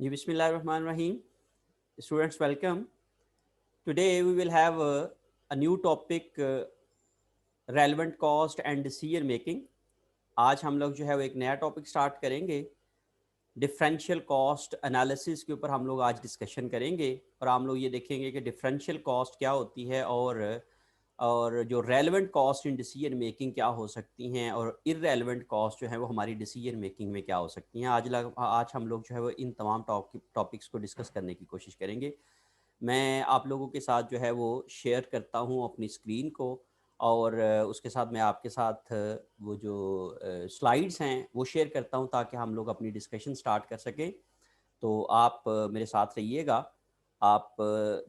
जी बिस्मिल्लाहिर्रहमानिर्रहीम. Students, welcome. Today we will have a new topic, relevant cost and decision making. आज हम लोग जो है वो एक नया टॉपिक स्टार्ट करेंगे. डिफरेंशियल कॉस्ट एनालिसिस के ऊपर हम लोग आज डिस्कशन करेंगे और हम लोग ये देखेंगे कि डिफरेंशियल कॉस्ट क्या होती है और जो relevant cost in decision making क्या हो सकती हैं और इररेलेवेंट कॉस्ट जो है वो हमारी डिसीजन मेकिंग में क्या हो सकती हैं. आज हम लोग जो है वो इन तमाम टॉपिक्स को डिस्कस करने की कोशिश करेंगे. मैं आप लोगों के साथ जो है वो शेयर करता हूँ अपनी स्क्रीन को और उसके साथ मैं आपके साथ वो जो स्लाइड्स हैं वो शेयर करता हूँ ताकि हम लोग अपनी डिस्कशन स्टार्ट कर सकें. तो आप मेरे साथ रहिएगा. आप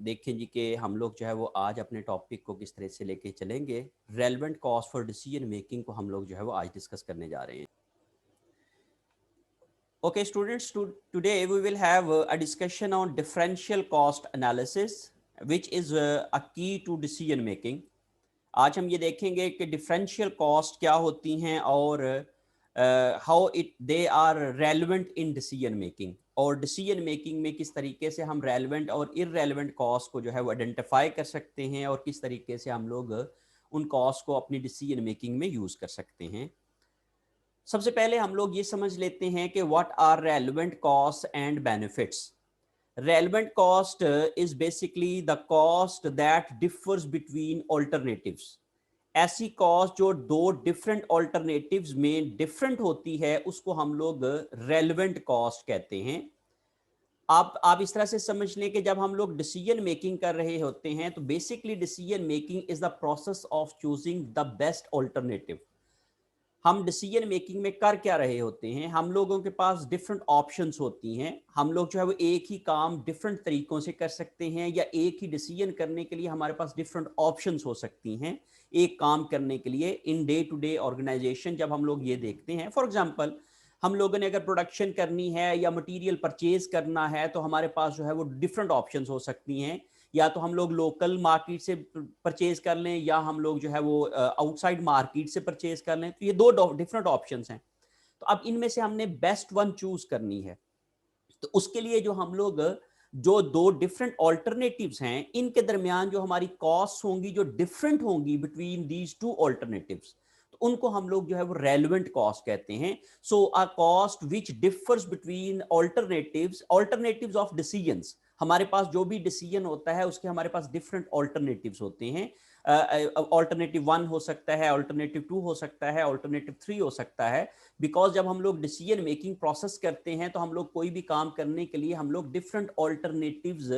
देखें जी कि हम लोग जो है वो आज अपने टॉपिक को किस तरह से लेके चलेंगे. Relevant cost for decision making को हम लोग जो है वो आज डिस्कस करने जा रहे हैं. Okay, students, today we will have a discussion on differential cost analysis, which is a key to decision making. आज हम ये देखेंगे कि डिफरेंशियल कॉस्ट क्या होती हैं और how it they are relevant in decision making और डिसीजन मेकिंग में किस तरीके से हम रेलेवेंट और इररेलेवेंट कॉस्ट को जो है वो आइडेंटिफाई कर सकते हैं और किस तरीके से हम लोग उन कॉस्ट को अपनी डिसीजन मेकिंग में यूज़ कर सकते हैं. सबसे पहले हम लोग ये समझ लेते हैं कि what are relevant cost and benefits. Relevant cost is basically the cost that differs between alternatives. ऐसी कॉस्ट जो दो डिफरेंट ऑल्टरनेटिव्स में डिफरेंट होती है उसको हम लोग रेलेवेंट कॉस्ट कहते हैं. आप इस तरह से समझ लें कि जब हम लोग डिसीजन मेकिंग कर रहे होते हैं तो basically decision making is the process of choosing the best alternative. हम डिसीजन मेकिंग में कर क्या रहे होते हैं, हम लोगों के पास डिफरेंट ऑप्शंस होती हैं. हम लोग जो है वो एक ही काम डिफरेंट तरीकों से कर सकते हैं या एक ही डिसीजन करने के लिए हमारे पास डिफरेंट ऑप्शंस हो सकती हैं एक काम करने के लिए in day to day organization. जब हम लोग ये देखते हैं फॉर एग्जांपल हम लोगों ने अगर प्रोडक्शन करनी है या मटेरियल परचेज करना है तो हमारे पास जो है वो डिफरेंट ऑप्शंस हो सकती हैं. या तो हम लोग लोकल मार्केट से परचेज कर लें या हम लोग जो है वो आउटसाइड मार्केट से परचेज कर लें. तो ये दो डिफरेंट ऑप्शंस हैं. तो अब इनमें से हमने बेस्ट वन चूज करनी है. तो उसके लिए जो हम लोग जो दो डिफरेंट ऑल्टरनेटिव्स हैं इनके दरमियान जो हमारी कॉस्ट होंगी जो डिफरेंट होंगी बिटवीन दीज टू ऑल्टरनेटिव्स तो उनको हम लोग जो है वो रेलेवेंट कॉस्ट कहते हैं. So a cost which differs between alternatives of decisions. हमारे पास जो भी डिसीजन होता है उसके हमारे पास डिफरेंट ऑल्टरनेटिव्स होते हैं. ऑल्टरनेटिव वन हो सकता है, ऑल्टरनेटिव टू हो सकता है, ऑल्टरनेटिव थ्री हो सकता है. बिकॉज जब हम लोग डिसीजन मेकिंग प्रोसेस करते हैं तो हम लोग कोई भी काम करने के लिए हम लोग डिफरेंट ऑल्टरनेटिव्स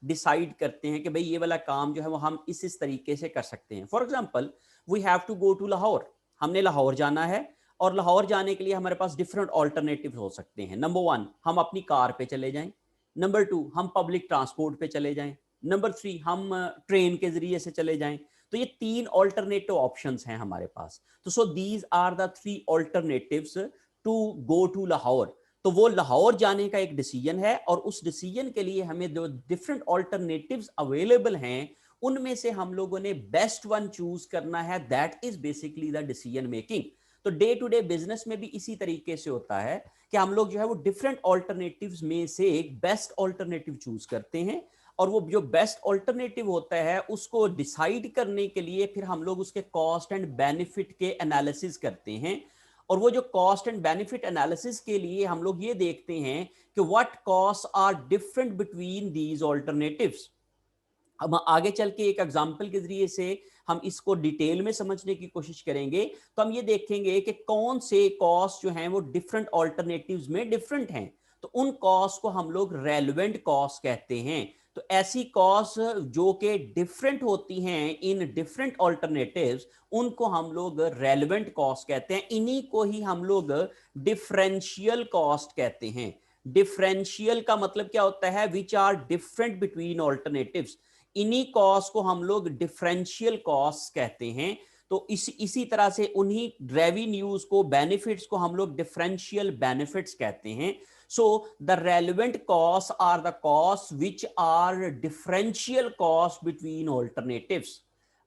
डिसाइड करते हैं कि भाई ये वाला काम जो है वो हम इस तरीके से कर सकते हैं. For example we have to go to Lahore. हमने लाहौर जाना है और लाहौर जाने के लिए हमारे पास डिफरेंट ऑल्टरनेटिव हो सकते हैं. नंबर वन, हम अपनी कार पे चले जाएं. नंबर टू, हम पब्लिक ट्रांसपोर्ट पे चले जाएं. नंबर थ्री, हम ट्रेन के जरिए से चले जाएं. तो ये तीन ऑल्टरनेटिव ऑप्शंस हैं हमारे पास. तो so these are the three alternatives to go to Lahore. तो वो लाहौर जाने का एक डिसीजन है और उस डिसीजन के लिए हमें जो डिफरेंट ऑल्टरनेटिव्स अवेलेबल हैं उनमें से हम लोगों ने बेस्ट वन चूज करना है. That is basically the decision making. तो डे टू डे बिजनेस में भी इसी तरीके से होता है कि हम लोग जो है वो डिफरेंट ऑल्टरनेटिव्स में से एक बेस्ट ऑल्टरनेटिव चूज करते हैं और वो जो बेस्ट ऑल्टरनेटिव होता है उसको डिसाइड करने के लिए फिर हम लोग उसके कॉस्ट एंड बेनिफिट के एनालिसिस करते हैं. और वो जो कॉस्ट एंड बेनिफिट एनालिसिस के लिए हम लोग ये देखते हैं कि what cost are different between these alternatives. हम आगे चल के एक एग्जाम्पल के जरिए से हम इसको डिटेल में समझने की कोशिश करेंगे. तो हम ये देखेंगे कि कौन से कॉस्ट जो हैं वो डिफरेंट ऑल्टरनेटिव्स में डिफरेंट हैं. तो उन कॉस्ट को हम लोग रेलेवेंट कॉस्ट कहते हैं. तो ऐसी कॉस्ट जो कि डिफरेंट होती हैं इन डिफरेंट ऑल्टरनेटिव्स उनको हम लोग रेलेवेंट कॉस्ट कहते हैं. इन्हीं को ही हम लोग डिफरेंशियल कॉस्ट कहते हैं. डिफरेंशियल का मतलब क्या होता है, which are different between alternatives. इन्हीं कॉस्ट को हम लोग डिफरेंशियल कॉस्ट कहते हैं. तो इसी तरह से उन्हीं रेवेन्यूज को बेनिफिट्स को हम लोग डिफरेंशियल बेनिफिट्स कहते हैं. So the relevant cost are the cost which are differential cost between alternatives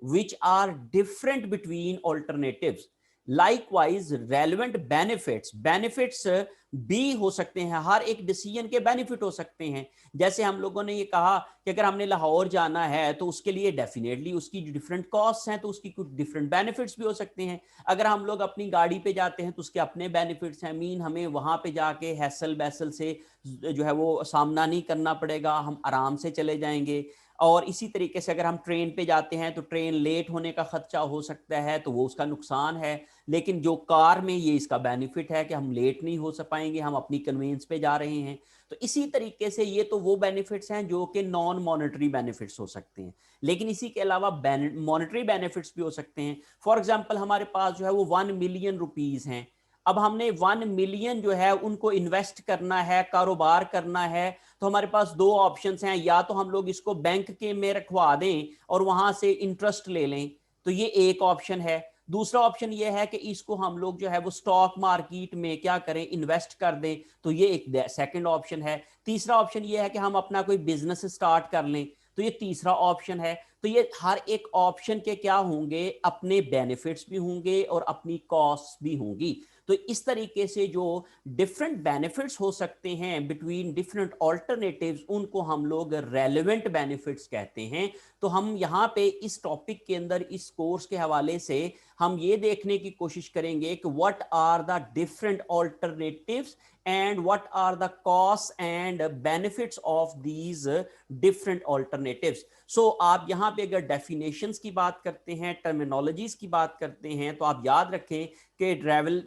which are different between alternatives. Likewise, relevant benefits बी हो सकते हैं, हर एक डिसीजन के बेनिफिट हो सकते हैं। जैसे हम लोगों ने ये कहा कि अगर हमने लाहौर जाना है तो उसके लिए डेफिनेटली उसकी जो डिफरेंट कॉस्ट हैं तो उसकी कुछ डिफरेंट बेनिफिट्स भी हो सकते हैं। अगर हम लोग अपनी गाड़ी पे जाते हैं तो उसके अपने बेनिफिट्स हैं, मीन हमें वहां पे जाके हैसल बैसल से जो है वो सामना नहीं करना पड़ेगा, हम आराम से चले जाएंगे। और इसी तरीके से अगर हम ट्रेन पे जाते हैं तो ट्रेन लेट होने का खर्चा हो सकता है, तो वो उसका नुकसान है। लेकिन जो कार में ये इसका बेनिफिट है कि हम लेट नहीं हो पाएंगे, हम अपनी कन्वेंस पे जा रहे हैं। तो इसी तरीके से ये तो वो बेनिफिट्स हैं जो कि नॉन मॉनेटरी बेनिफिट्स हो सकते हैं। लेकिन इसी के अलावा मॉनेटरी बेनिफिट्स भी हो सकते हैं। फॉर एग्जांपल हमारे पास जो है वो 1 मिलियन रुपीज हैं। अब हमने 1 मिलियन जो है उनको इन्वेस्ट करना है, कारोबार करना है। तो हमारे पास दो ऑप्शंस हैं, या तो हम लोग इसको बैंक के में रखवा दें और वहां से इंटरेस्ट ले लें, तो ये एक ऑप्शन है। दूसरा ऑप्शन ये है कि इसको हम लोग जो है वो स्टॉक मार्केट में क्या करें, इन्वेस्ट कर दें, तो ये एक सेकंड ऑप्शन है। तीसरा ऑप्शन ये है कि हम अपना कोई बिजनेस स्टार्ट कर लें, तो ये तीसरा ऑप्शन है। तो ये हर एक ऑप्शन के क्या होंगे, अपने बेनिफिट्स भी होंगे और अपनी कॉस्ट भी होंगी। तो इस तरीके से जो डिफरेंट बेनिफिट्स हो सकते हैं बिटवीन डिफरेंट ऑल्टरनेटिव्स, उनको हम लोग रेलेवेंट बेनिफिट्स कहते हैं। तो हम यहाँ पे इस टॉपिक के अंदर इस कोर्स के हवाले से हम ये देखने की कोशिश करेंगे कि what are the different alternatives and what are the cost and benefits of these different alternatives. So आप यहां पे अगर डेफिनेशंस की बात करते हैं, टर्मिनोलॉजीज की बात करते हैं, तो आप याद रखें कि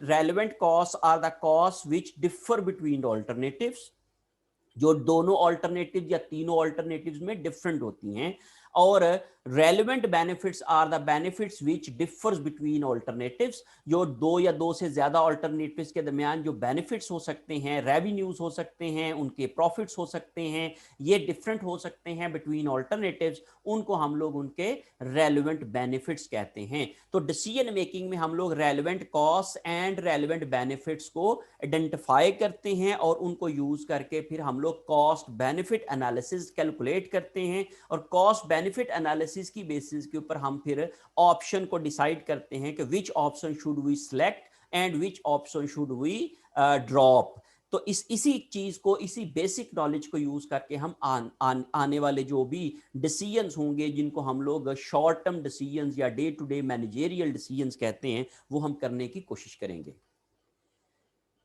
relevant cost are the cost which differ between alternatives, जो दोनों ऑल्टरनेटिव या तीनों ऑल्टरनेटिव्स में डिफरेंट होती हैं। और relevant benefits are the benefits which differs between alternatives, जो दो या दो से ज्यादा ऑल्टरनेटिव्स के दरमियान जो बेनिफिट्स हो सकते हैं, रेवेन्यूज हो सकते हैं, उनके प्रॉफिट्स हो सकते हैं, ये डिफरेंट हो सकते हैं बिटवीन ऑल्टरनेटिव्स, उनको हम लोग उनके रेलेवेंट बेनिफिट्स कहते हैं। तो डिसीजन मेकिंग में हम लोग relevant cost and relevant benefits को आइडेंटिफाई करते हैं और उनको यूज करके फिर हम लोग कॉस्ट बेनिफिट एनालिसिस कैलकुलेट करते हैं। और कॉस्ट बेनिफिट एनालिसिस की बेसिस के ऊपर हम फिर ऑप्शन को डिसाइड करते हैं कि which option should we select and which option should we drop. तो इसी चीज को, इसी बेसिक नॉलेज को यूज करके हम आने वाले जो भी डिसीजंस होंगे, जिनको हम लोग शॉर्ट टर्म डिसीजंस या day to day managerial decisions कहते हैं, वो हम करने की कोशिश करेंगे।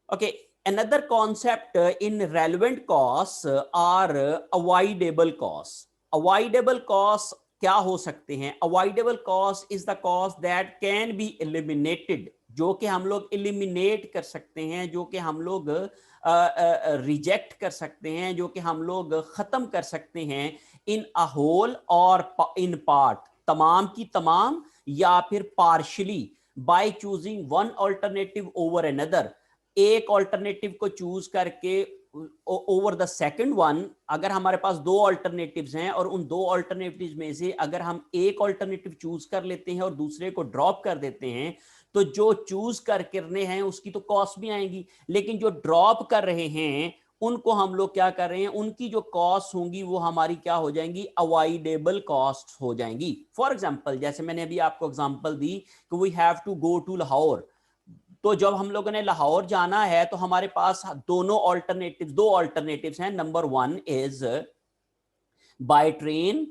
Okay, another concept in relevant costs are avoidable costs. Avoidable costs क्या हो सकते हैं? Avoidable cost is the cost that can be eliminated, जो कि हम लोग eliminate कर सकते हैं, जो कि हम लोग रिजेक्ट कर सकते हैं, जो कि हम लोग खत्म कर सकते हैं, इन अ होल और इन पार्ट, तमाम की तमाम या फिर partially, by choosing one alternative over another, एक ऑल्टरनेटिव को चूज करके ओवर द सेकंड वन। अगर हमारे पास दो ऑल्टरनेटिव्स हैं और उन दो ऑल्टरनेटिव्स में से अगर हम एक ऑल्टरनेटिव चूज कर लेते हैं और दूसरे को ड्रॉप कर देते हैं, तो जो चूज करने हैं उसकी तो कॉस्ट भी आएंगी, लेकिन जो ड्रॉप कर रहे हैं उनको हम लोग क्या कर रहे हैं, उनकी जो कॉस्ट होंगी वो हमारी क्या हो जाएंगी, अवॉइडेबल कॉस्ट हो जाएंगी। फॉर एग्जांपल, जैसे मैंने अभी आपको एग्जांपल दी कि we have to go to Lahore, तो जब हम लोगों ने लाहौर जाना है तो हमारे पास दो ऑल्टरनेटिव्स हैं। Number one is by train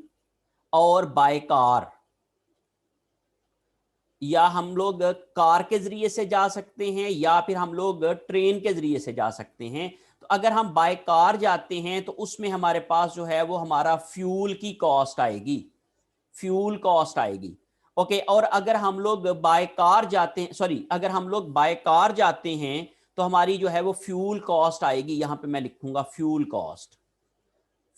और बाय कार, या हम लोग कार के जरिए से जा सकते हैं या फिर हम लोग ट्रेन के जरिए से जा सकते हैं। तो अगर हम बाय कार जाते हैं तो उसमें हमारे पास जो है वो हमारा फ्यूल की कॉस्ट आएगी, फ्यूल कॉस्ट आएगी। ओके, और अगर हम लोग बाय कार जाते हैं, सॉरी, अगर हम लोग बाय कार जाते हैं तो हमारी जो है वो फ्यूल कॉस्ट आएगी, यहां पे मैं लिखूंगा फ्यूल कॉस्ट,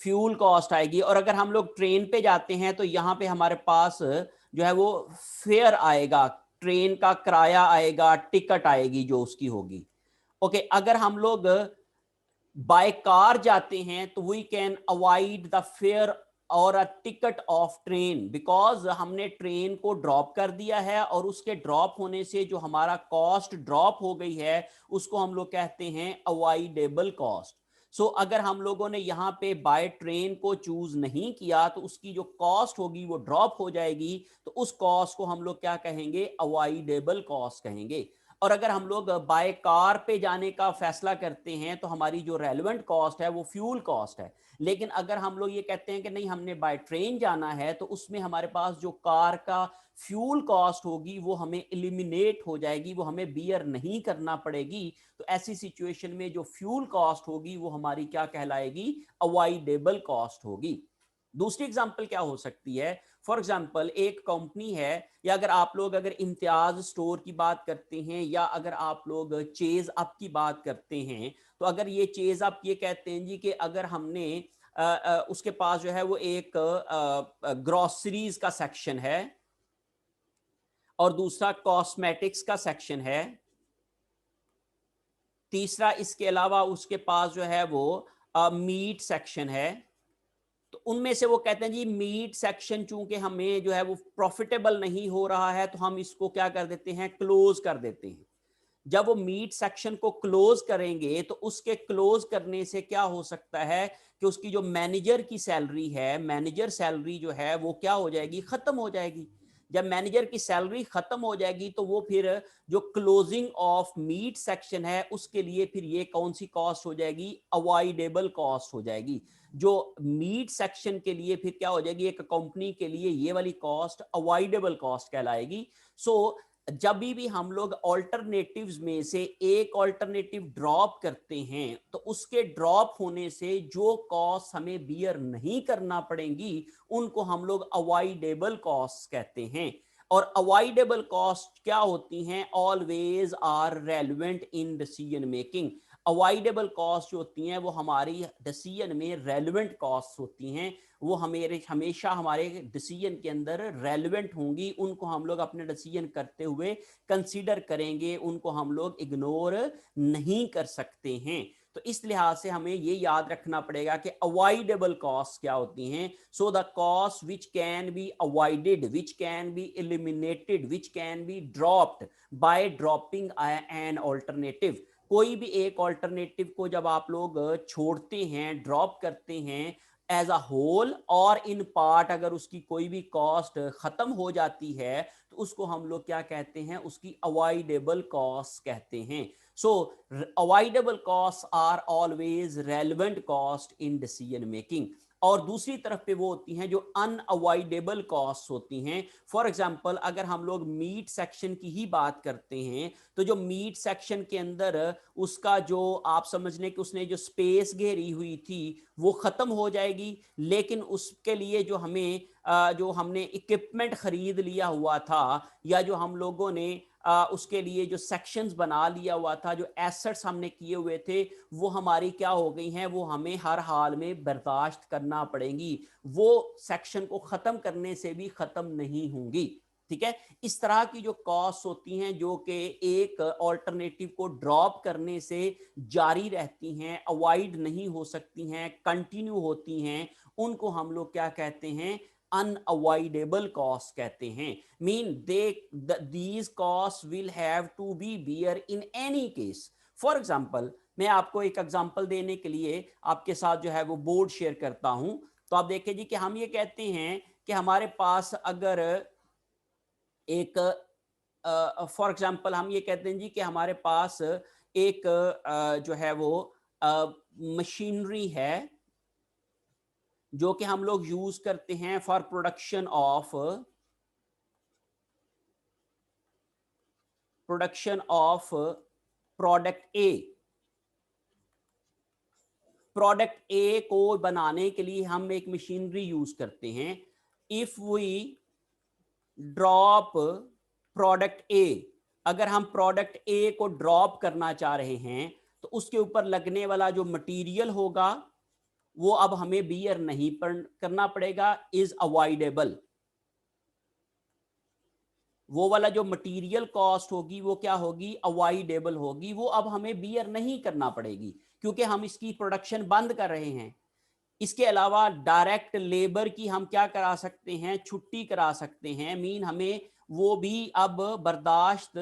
फ्यूल कॉस्ट आएगी। और अगर हम लोग ट्रेन पे जाते हैं तो यहां पे हमारे पास जो है वो फेयर आएगा, ट्रेन का किराया आएगा, टिकट आएगी जो उसकी होगी। ओके, अगर हम लोग बाय कार जाते हैं तो we can avoid the fare और a ticket of train, because हमने ट्रेन को ड्रॉप कर दिया है और उसके ड्रॉप होने से जो हमारा कॉस्ट ड्रॉप हो गई है उसको हम लोग कहते हैं अवॉइडेबल कॉस्ट। सो अगर हम लोगों ने यहाँ पे बाय ट्रेन को चूज नहीं किया तो उसकी जो कॉस्ट होगी वो ड्रॉप हो जाएगी, तो उस कॉस्ट को हम लोग क्या कहेंगे, अवॉइडेबल कॉस्ट कहेंगे। और अगर हम लोग बाय कार पे जाने का फैसला करते हैं तो हमारी जो रेलेवेंट कॉस्ट है वो फ्यूल कॉस्ट है। लेकिन अगर हम लोग ये कहते हैं कि नहीं हमने बाय ट्रेन जाना है तो उसमें हमारे पास जो कार का फ्यूल कॉस्ट होगी वो हमें एलिमिनेट हो जाएगी, वो हमें बियर नहीं करना पड़ेगी। तो ऐसी सिचुएशन में जो फ्यूल कॉस्ट होगी वो हमारी क्या कहलाएगी, अवॉइडेबल कॉस्ट होगी। दूसरी एग्जांपल क्या हो सकती है, फॉर एग्जांपल एक कंपनी है, या अगर आप लोग अगर इम्तियाज स्टोर की बात करते हैं, या अगर आप लोग चेज अप की बात करते हैं, तो अगर ये चेज अप ये कहते हैं जी कि अगर हमने उसके पास जो है वो एक ग्रोसरीज का सेक्शन है और दूसरा कॉस्मेटिक्स का सेक्शन है, तीसरा इसके अलावा उसके पास जो है वो मीट सेक्शन है। तो उनमें से वो कहते हैं जी मीट सेक्शन चूंकि हमें जो है वो प्रॉफिटेबल नहीं हो रहा है तो हम इसको क्या कर देते हैं, क्लोज कर देते हैं। जब वो मीट सेक्शन को क्लोज करेंगे तो उसके क्लोज करने से क्या हो सकता है कि उसकी जो मैनेजर की सैलरी है, मैनेजर सैलरी जो है वो क्या हो जाएगी, खत्म हो जाएगी। जब मैनेजर की सैलरी खत्म हो जाएगी तो वो फिर जो क्लोजिंग ऑफ मीट सेक्शन है उसके लिए फिर ये कौन सी कॉस्ट हो जाएगी, अवॉइडेबल कॉस्ट हो जाएगी। जो मीट सेक्शन के लिए फिर क्या हो जाएगी, एक कंपनी के लिए ये वाली कॉस्ट अवॉइडेबल कॉस्ट कहलाएगी। सो जब भी हम लोग ऑल्टरनेटिव्स में से एक ऑल्टरनेटिव ड्रॉप करते हैं तो उसके ड्रॉप होने से जो कॉस्ट हमें बियर नहीं करना पड़ेंगी उनको हम लोग अवॉइडेबल कॉस्ट कहते हैं। और अवॉइडेबल कॉस्ट क्या होती हैं, always are relevant in decision making. Avoidable cost जो होती हैं वो हमारी डिसीजन में रेलेवेंट कॉस्ट होती हैं, वो हमेशा हमारे डिसीजन के अंदर रेलेवेंट होंगी, उनको हम लोग अपने डिसीजन करते हुए कंसीडर करेंगे, उनको हम लोग इग्नोर नहीं कर सकते हैं। तो इस लिहाज से हमें ये याद रखना पड़ेगा कि अवॉइडेबल कॉस्ट क्या होती हैं। So the cost which can be avoided, which can be eliminated, which can be dropped by dropping an alternative. कोई भी एक ऑल्टरनेटिव को जब आप लोग छोड़ते हैं, ड्रॉप करते हैं एज अ होल और इन पार्ट, अगर उसकी कोई भी कॉस्ट खत्म हो जाती है तो उसको हम लोग क्या कहते हैं, उसकी अवॉइडेबल कॉस्ट कहते हैं। So avoidable cost are always relevant cost in decision making. और दूसरी तरफ पे वो होती हैं जो अनअवॉइडेबल कॉस्ट होती हैं। फॉर एग्जांपल अगर हम लोग मीट सेक्शन की ही बात करते हैं तो जो मीट सेक्शन के अंदर उसका जो आप समझने कि उसने जो स्पेस घेरी हुई थी वो खत्म हो जाएगी, लेकिन उसके लिए जो हमें जो हमने इक्विपमेंट खरीद लिया हुआ था, या जो हम लोगों ने उसके लिए जो सेक्शंस बना लिया हुआ था, जो एसेट्स हमने किए हुए थे, वो हमारी क्या हो गई हैं, वो हमें हर हाल में बर्दाश्त करना पड़ेंगी, वो सेक्शन को खत्म करने से भी खत्म नहीं होंगी। ठीक है, इस तरह की जो कॉस्ट होती हैं जो कि एक ऑल्टरनेटिव को ड्रॉप करने से जारी रहती हैं, अवॉइड नहीं हो सकती हैं, कंटिन्यू होती हैं, उनको हम लोग क्या कहते हैं, अनअवॉइडेबल कॉस्ट कहते हैं। Mean these cost will have to be bear in any case. For example मैं आपको एक एग्जांपल देने के लिए आपके साथ जो है वो बोर्ड शेयर करता हूं। तो आप देखिए जी कि हम ये कहते हैं कि हमारे पास अगर एक फॉर एग्जांपल हम ये कहते हैं जी कि हमारे पास एक जो है वो मशीनरी है जो कि हम लोग यूज करते हैं for production of product A. Product ए को बनाने के लिए हम एक मशीनरी यूज करते हैं। If we drop product A, अगर हम प्रोडक्ट ए को ड्रॉप करना चाह रहे हैं तो उसके ऊपर लगने वाला जो मटेरियल होगा वो अब हमें बियर नहीं करना पड़ेगा, इज अवॉइडेबल। वो वाला जो मटेरियल कॉस्ट होगी वो क्या होगी, अवॉइडेबल होगी, वो अब हमें बियर नहीं करना पड़ेगी क्योंकि हम इसकी प्रोडक्शन बंद कर रहे हैं। इसके अलावा डायरेक्ट लेबर की हम क्या करा सकते हैं, छुट्टी करा सकते हैं। मीन हमें वो भी अब बर्दाश्त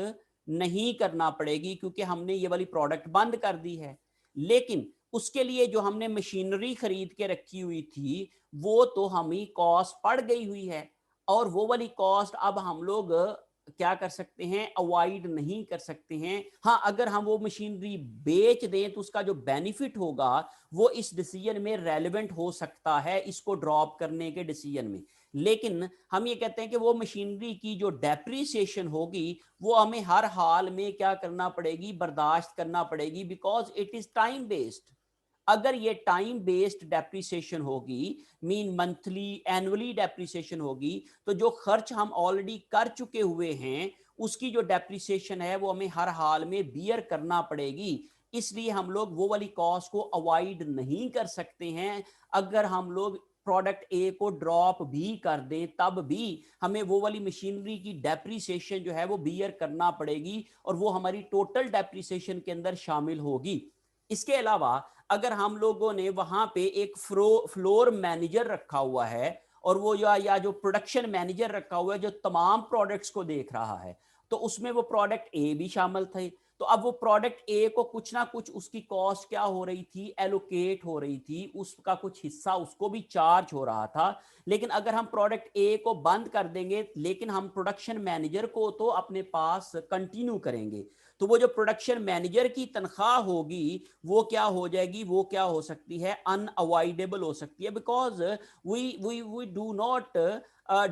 नहीं करना पड़ेगी क्योंकि हमने ये वाली प्रोडक्ट बंद कर दी है। लेकिन उसके लिए जो हमने मशीनरी खरीद के रखी हुई थी वो तो हमें कॉस्ट पड़ गई हुई है, और वो वाली कॉस्ट अब हम लोग क्या कर सकते हैं, अवॉइड नहीं कर सकते हैं। हाँ, अगर हम वो मशीनरी बेच दें तो उसका जो बेनिफिट होगा वो इस डिसीजन में रेलेवेंट हो सकता है, इसको ड्रॉप करने के डिसीजन में। लेकिन हम ये कहते हैं कि वो मशीनरी की जो डेप्रिसिएशन होगी वो हमें हर हाल में क्या करना पड़ेगी, बर्दाश्त करना पड़ेगी, because it is time based. अगर ये टाइम बेस्ड डेप्रिसिएशन होगी, मीन मंथली एनुअली डेप्रिसिएशन होगी, तो जो खर्च हम ऑलरेडी कर चुके हुए हैं उसकी जो डेप्रिसिएशन है वो हमें हर हाल में बियर करना पड़ेगी। इसलिए हम लोग वो वाली कॉस्ट को अवॉइड नहीं कर सकते हैं। अगर हम लोग प्रोडक्ट ए को ड्रॉप भी कर दें तब भी हमें वो वाली मशीनरी की डेप्रिसिएशन जो है वो बियर करना पड़ेगी और वो हमारी टोटल डेप्रिसिएशन के अंदर शामिल होगी। इसके अलावा अगर हम लोगों ने वहां पे एक फ्लोर मैनेजर रखा हुआ है और वो या जो प्रोडक्शन मैनेजर रखा हुआ है जो तमाम प्रोडक्ट्स को देख रहा है, तो उसमें वो प्रोडक्ट ए भी शामिल थे। तो अब वो प्रोडक्ट ए को कुछ ना कुछ उसकी कॉस्ट क्या हो रही थी, एलोकेट हो रही थी, उसका कुछ हिस्सा उसको भी चार्ज हो रहा था। लेकिन अगर हम प्रोडक्ट ए को बंद कर देंगे लेकिन हम प्रोडक्शन मैनेजर को तो अपने पास कंटिन्यू करेंगे, तो वो जो प्रोडक्शन मैनेजर की तनख्वाह होगी वो क्या हो जाएगी, वो क्या हो सकती है, अनअवॉइडेबल हो सकती है, because we do not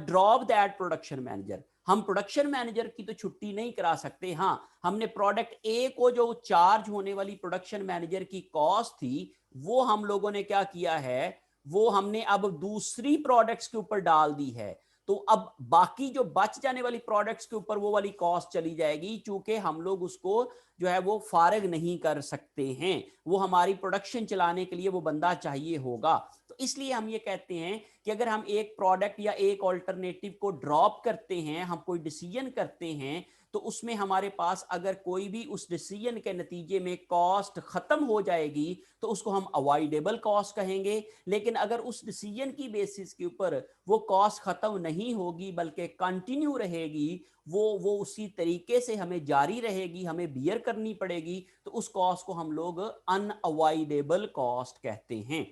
drop that production manager. हम प्रोडक्शन मैनेजर की तो छुट्टी नहीं करा सकते। हाँ, हमने प्रोडक्ट ए को जो चार्ज होने वाली प्रोडक्शन मैनेजर की कॉस्ट थी वो हम लोगों ने क्या किया है, वो हमने अब दूसरी प्रोडक्ट्स के ऊपर डाल दी है। तो अब बाकी जो बच जाने वाली प्रोडक्ट्स के ऊपर वो वाली कॉस्ट चली जाएगी, क्योंकि हम लोग उसको जो है वो फारग नहीं कर सकते हैं, वो हमारी प्रोडक्शन चलाने के लिए वो बंदा चाहिए होगा। तो इसलिए हम ये कहते हैं कि अगर हम एक प्रोडक्ट या एक ऑल्टरनेटिव को ड्रॉप करते हैं, हम कोई डिसीजन करते हैं, तो उसमें हमारे पास अगर कोई भी उस डिसीजन के नतीजे में कॉस्ट खत्म हो जाएगी तो उसको हम अवॉइडेबल कॉस्ट कहेंगे। लेकिन अगर उस डिसीजन की बेसिस के ऊपर वो कॉस्ट खत्म नहीं होगी बल्कि कंटिन्यू रहेगी, वो उसी तरीके से हमें जारी रहेगी, हमें बियर करनी पड़ेगी, तो उस कॉस्ट को हम लोग अनअवॉइडेबल कॉस्ट कहते हैं।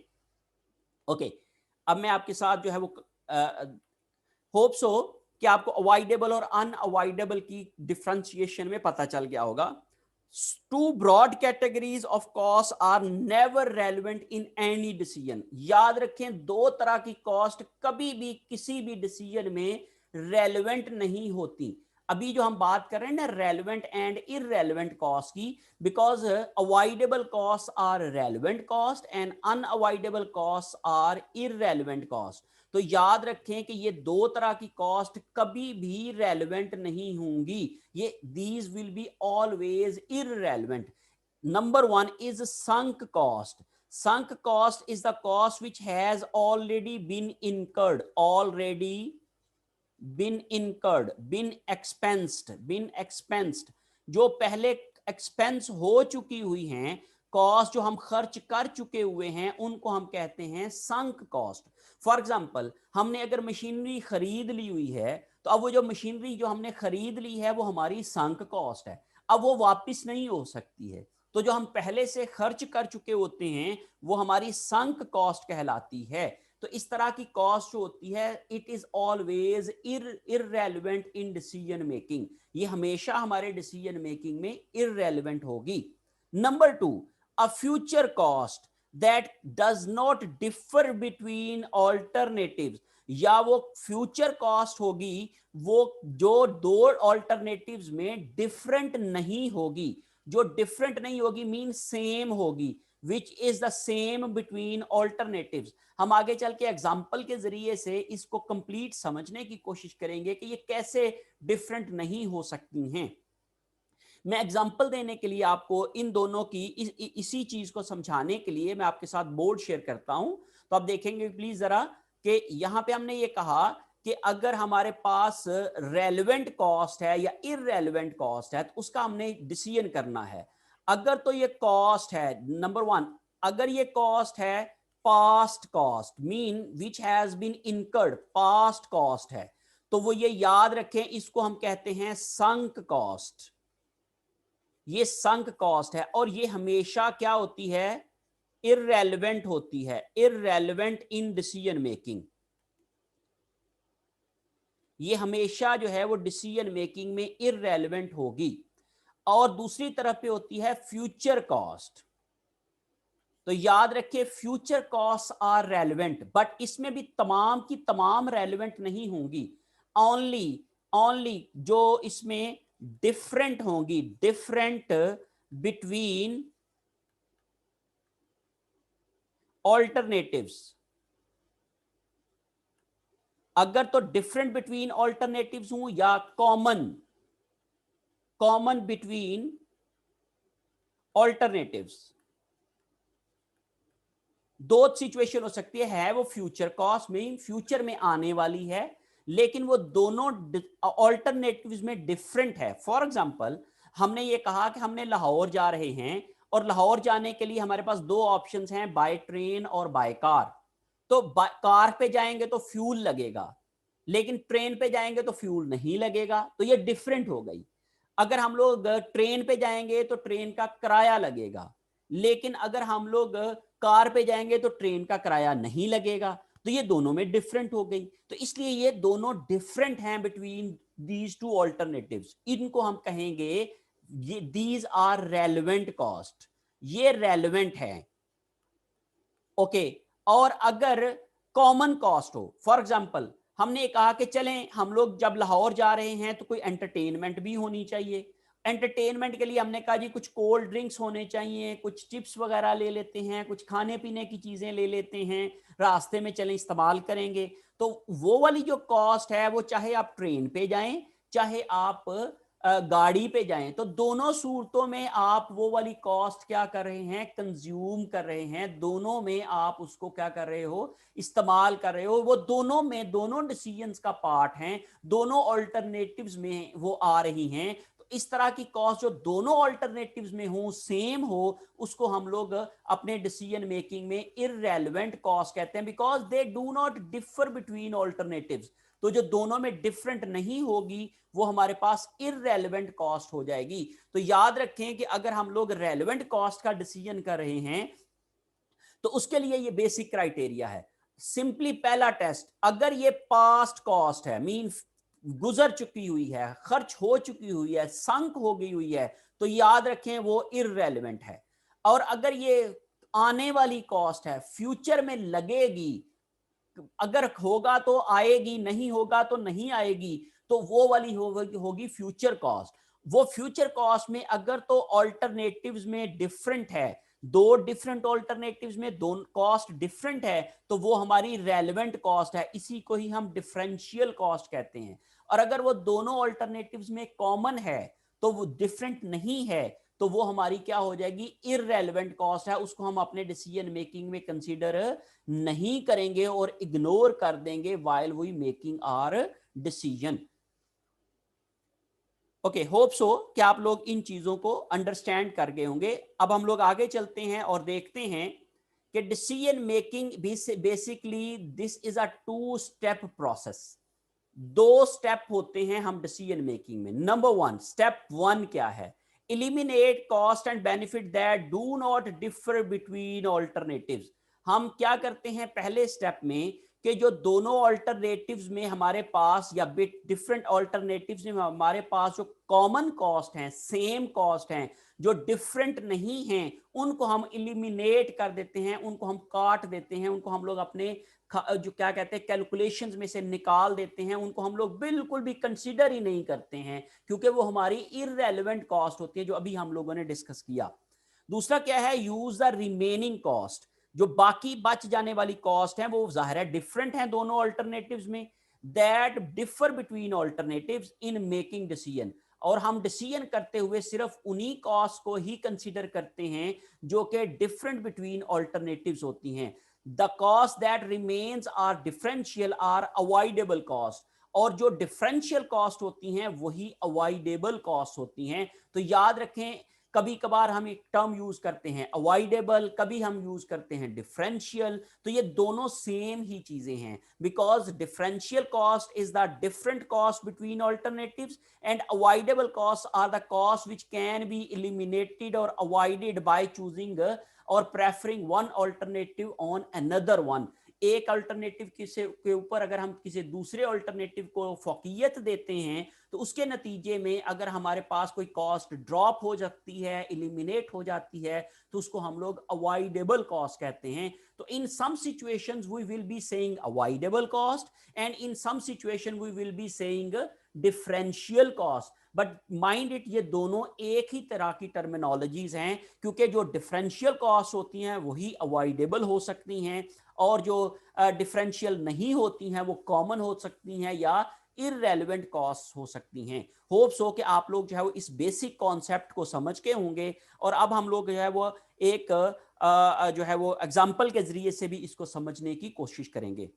ओके, अब मैं आपके साथ जो है वो होप सो कि आपको अवॉइडेबल और अनअवॉइडेबल की डिफरेंशिएशन में पता चल गया होगा। Two broad categories of cost are never relevant in any decision. याद रखें, दो तरह की कॉस्ट कभी भी किसी भी डिसीजन में रेलेवेंट नहीं होती। अभी जो हम बात कर रहे हैं ना रेलेवेंट एंड इररेलेवेंट कॉस्ट की, because avoidable cost are relevant cost and unavoidable cost are irrelevant cost. तो याद रखें कि ये दो तरह की कॉस्ट कभी भी रेलेवेंट नहीं होंगी, ये these will be always irrelevant. Number one is sunk cost. Sunk cost is the cost which has already been incurred, been expensed, जो पहले एक्सपेंस हो चुकी हुई हैं, कॉस्ट जो हम खर्च कर चुके हुए हैं, उनको हम कहते हैं संक कॉस्ट। फॉर एग्जाम्पल, हमने अगर मशीनरी खरीद ली हुई है, तो अब वो जो मशीनरी जो हमने खरीद ली है वो हमारी संक कॉस्ट है, अब वो वापस नहीं हो सकती है। तो जो हम पहले से खर्च कर चुके होते हैं वो हमारी संक कॉस्ट कहलाती है। तो इस तरह की कॉस्ट जो होती है, it is always irrelevant in decision making, ये हमेशा हमारे डिसीजन मेकिंग में इररेलेवेंट होगी। Number two, a future cost that does not differ between alternatives, या वो फ्यूचर कॉस्ट होगी वो जो दो ऑल्टरनेटिव्स में डिफरेंट नहीं होगी, जो डिफरेंट नहीं होगी मीन सेम होगी, which is the same between alternatives. हम आगे चल के एग्जाम्पल के जरिए से इसको कंप्लीट समझने की कोशिश करेंगे कि ये कैसे डिफरेंट नहीं हो सकती हैं। मैं एग्जाम्पल देने के लिए आपको इन दोनों की इसी चीज को समझाने के लिए मैं आपके साथ बोर्ड शेयर करता हूं। तो आप देखेंगे प्लीज जरा कि यहां पे हमने ये कहा कि अगर हमारे पास रेलेवेंट कॉस्ट है या इररेलेवेंट कॉस्ट है तो उसका हमने डिसीजन करना है। अगर तो ये कॉस्ट है, नंबर वन, अगर ये कॉस्ट है past cost, mean which has been incurred, past cost है, तो वो ये याद रखें, इसको हम कहते हैं संक कॉस्ट। ये संक कॉस्ट है और ये हमेशा क्या होती है, इररेलेवेंट होती है, इररेलेवेंट इन डिसीजन मेकिंग। ये हमेशा जो है वो डिसीजन मेकिंग में इररेलेवेंट होगी। और दूसरी तरफ पे होती है फ्यूचर कॉस्ट। तो याद रखिए future cost are relevant, but इसमें भी तमाम की तमाम रेलेवेंट नहीं होंगी। ओनली ओनली जो इसमें डिफरेंट होंगी, डिफरेंट बिटवीन ऑल्टरनेटिव्स। अगर तो डिफरेंट बिटवीन ऑल्टरनेटिव्स हूं या कॉमन कॉमन बिटवीन ऑल्टरनेटिव्स, दो सिचुएशन हो सकती है वो फ्यूचर कॉस्ट में फ्यूचर में आने वाली है, लेकिन वो दोनों ऑल्टरनेटिव्स में डिफरेंट है। फॉर एग्जांपल हमने ये कहा कि हमने लाहौर जा रहे हैं और लाहौर जाने के लिए हमारे पास दो ऑप्शंस हैं, बाय ट्रेन और बाय कार। तो कार पे जाएंगे तो फ्यूल लगेगा, लेकिन ट्रेन पे जाएंगे तो फ्यूल नहीं लगेगा, तो ये डिफरेंट हो गई। अगर हम लोग ट्रेन पे जाएंगे तो ट्रेन का किराया लगेगा, लेकिन अगर हम लोग कार पे जाएंगे तो ट्रेन का किराया नहीं लगेगा, तो ये दोनों में डिफरेंट हो गई। तो इसलिए ये दोनों डिफरेंट हैं बिटवीन दीज टू ऑल्टरनेटिव्स। इनको हम कहेंगे ये दीज आर रेलेवेंट कॉस्ट, ये रेलेवेंट है। ओके। और अगर कॉमन कॉस्ट हो, फॉर एग्जांपल हमने कहा कि चलें हम लोग जब लाहौर जा रहे हैं तो कोई एंटरटेनमेंट भी होनी चाहिए। एंटरटेनमेंट के लिए हमने कहा जी कुछ कोल्ड ड्रिंक्स होने चाहिए, कुछ चिप्स वगैरह ले लेते हैं, कुछ खाने पीने की चीजें ले लेते हैं, रास्ते में चलें इस्तेमाल करेंगे। तो वो वाली जो कॉस्ट है वो चाहे आप ट्रेन पे जाएं चाहे आप गाड़ी पे जाएं, तो दोनों सूरतों में आप वो वाली कॉस्ट क्या कर रहे हैं, कंज्यूम कर रहे हैं। दोनों में आप उसको क्या कर रहे हो, इस्तेमाल कर रहे हो। वो दोनों में दोनों डिसीजंस का पार्ट हैं, दोनों ऑल्टरनेटिव्स में वो आ रही हैं। तो इस तरह की कॉस्ट जो दोनों ऑल्टरनेटिव्स में हो, सेम हो, उसको हम लोग अपने डिसीजन मेकिंग में इररेलेवेंट कॉस्ट कहते हैं, because they do not differ between alternatives. तो जो दोनों में डिफरेंट नहीं होगी वो हमारे पास इररेलेवेंट कॉस्ट हो जाएगी। तो याद रखें कि अगर हम लोग रेलेवेंट कॉस्ट का डिसीजन कर रहे हैं तो उसके लिए ये बेसिक क्राइटेरिया है। सिंपली पहला टेस्ट, अगर ये पास्ट कॉस्ट है, मीन गुजर चुकी हुई है, खर्च हो चुकी हुई है, संक हो गई हुई है, तो याद रखें वो इररेलेवेंट है। और अगर ये आने वाली कॉस्ट है, फ्यूचर में लगेगी, अगर होगा तो आएगी, नहीं होगा तो नहीं आएगी, तो वो वाली होगी फ्यूचर कॉस्ट। वो फ्यूचर कॉस्ट में अगर तो ऑल्टरनेटिव्स में डिफरेंट है, दो डिफरेंट ऑल्टरनेटिव्स में दोनों कॉस्ट डिफरेंट है, तो वो हमारी रेलेवेंट कॉस्ट है। इसी को ही हम डिफरेंशियल कॉस्ट कहते हैं। और अगर वो दोनों ऑल्टरनेटिव्स में कॉमन है, तो वो डिफरेंट नहीं है, तो वो हमारी क्या हो जाएगी, इररेलेवेंट कॉस्ट है। उसको हम अपने डिसीजन मेकिंग में कंसीडर नहीं करेंगे और इग्नोर कर देंगे while we making our decision. Okay, hope so कि आप लोग इन चीजों को अंडरस्टैंड कर गए होंगे। अब हम लोग आगे चलते हैं और देखते हैं कि decision making basically this is a two step process. दो स्टेप होते हैं हम डिसीजन मेकिंग में। नंबर वन, स्टेप वन क्या है, eliminate cost and benefit that do not differ between alternatives. हम क्या करते हैं पहले स्टेप में कि जो दोनों ऑल्टरनेटिव्स में हमारे पास या बिट डिफरेंट ऑल्टरनेटिव्स में हमारे पास जो कॉमन कॉस्ट हैं, सेम कॉस्ट हैं, जो डिफरेंट नहीं हैं, उनको हम इलिमिनेट कर देते हैं, उनको हम काट देते हैं, उनको हम लोग अपने जो क्या कहते हैं कैलकुलेशंस में से निकाल देते हैं, उनको हम लोग बिल्कुल भी कंसीडर ही नहीं करते हैं, क्योंकि वो हमारी इररेलेवेंट कॉस्ट होती है, जो अभी हम लोगों ने डिस्कस किया। दूसरा क्या है, यूज द रिमेनिंग कॉस्ट। जो बाकी बच जाने वाली कॉस्ट है वो जाहिर है डिफरेंट है दोनों ऑल्टरनेटिव्स में, that differ between alternatives in making decision. और हम डिसीजन करते हुए सिर्फ उन्हीं कॉस्ट को ही कंसीडर करते हैं जो कि डिफरेंट बिटवीन ऑल्टरनेटिव्स होती हैं। The cost that remains are differential are avoidable cost. और जो डिफरेंशियल कॉस्ट होती हैं वही अवॉइडेबल कॉस्ट होती हैं। तो याद रखें, कभी कभार हम एक टर्म यूज करते हैं अवॉइडेबल, कभी हम यूज करते हैं डिफरेंशियल, तो ये दोनों सेम ही चीजें हैं। Because differential cost is the different cost between alternatives and avoidable cost are the cost which can be eliminated और अवॉइडेड बाय चूजिंग और preferring one alternative on another one. एक अल्टरनेटिव के ऊपर अगर हम किसी दूसरे अल्टरनेटिव को फौकियत देते हैं तो उसके नतीजे में अगर हमारे पास कोई कॉस्ट ड्रॉप हो जाती है, इलिमिनेट हो जाती है, तो उसको हम लोग अवॉइडेबल कॉस्ट कहते हैं। तो in some situations we will be saying avoidable cost and in some situation we will be saying differential cost. But mind it, ये दोनों एक ही तरह की टर्मिनोलॉजीज हैं, क्योंकि जो डिफरेंशियल कॉस्ट होती हैं वही अवॉइडेबल हो सकती हैं और जो डिफरेंशियल नहीं होती हैं वो कॉमन हो सकती हैं या इररेलेवेंट कॉस्ट हो सकती हैं। होप्स हो कि आप लोग जो है वो इस बेसिक कॉन्सेप्ट को समझ के होंगे और अब हम लोग जो है वो एक जो है वो एग्जांपल के जरिए से भी इसको समझने की कोशिश करेंगे।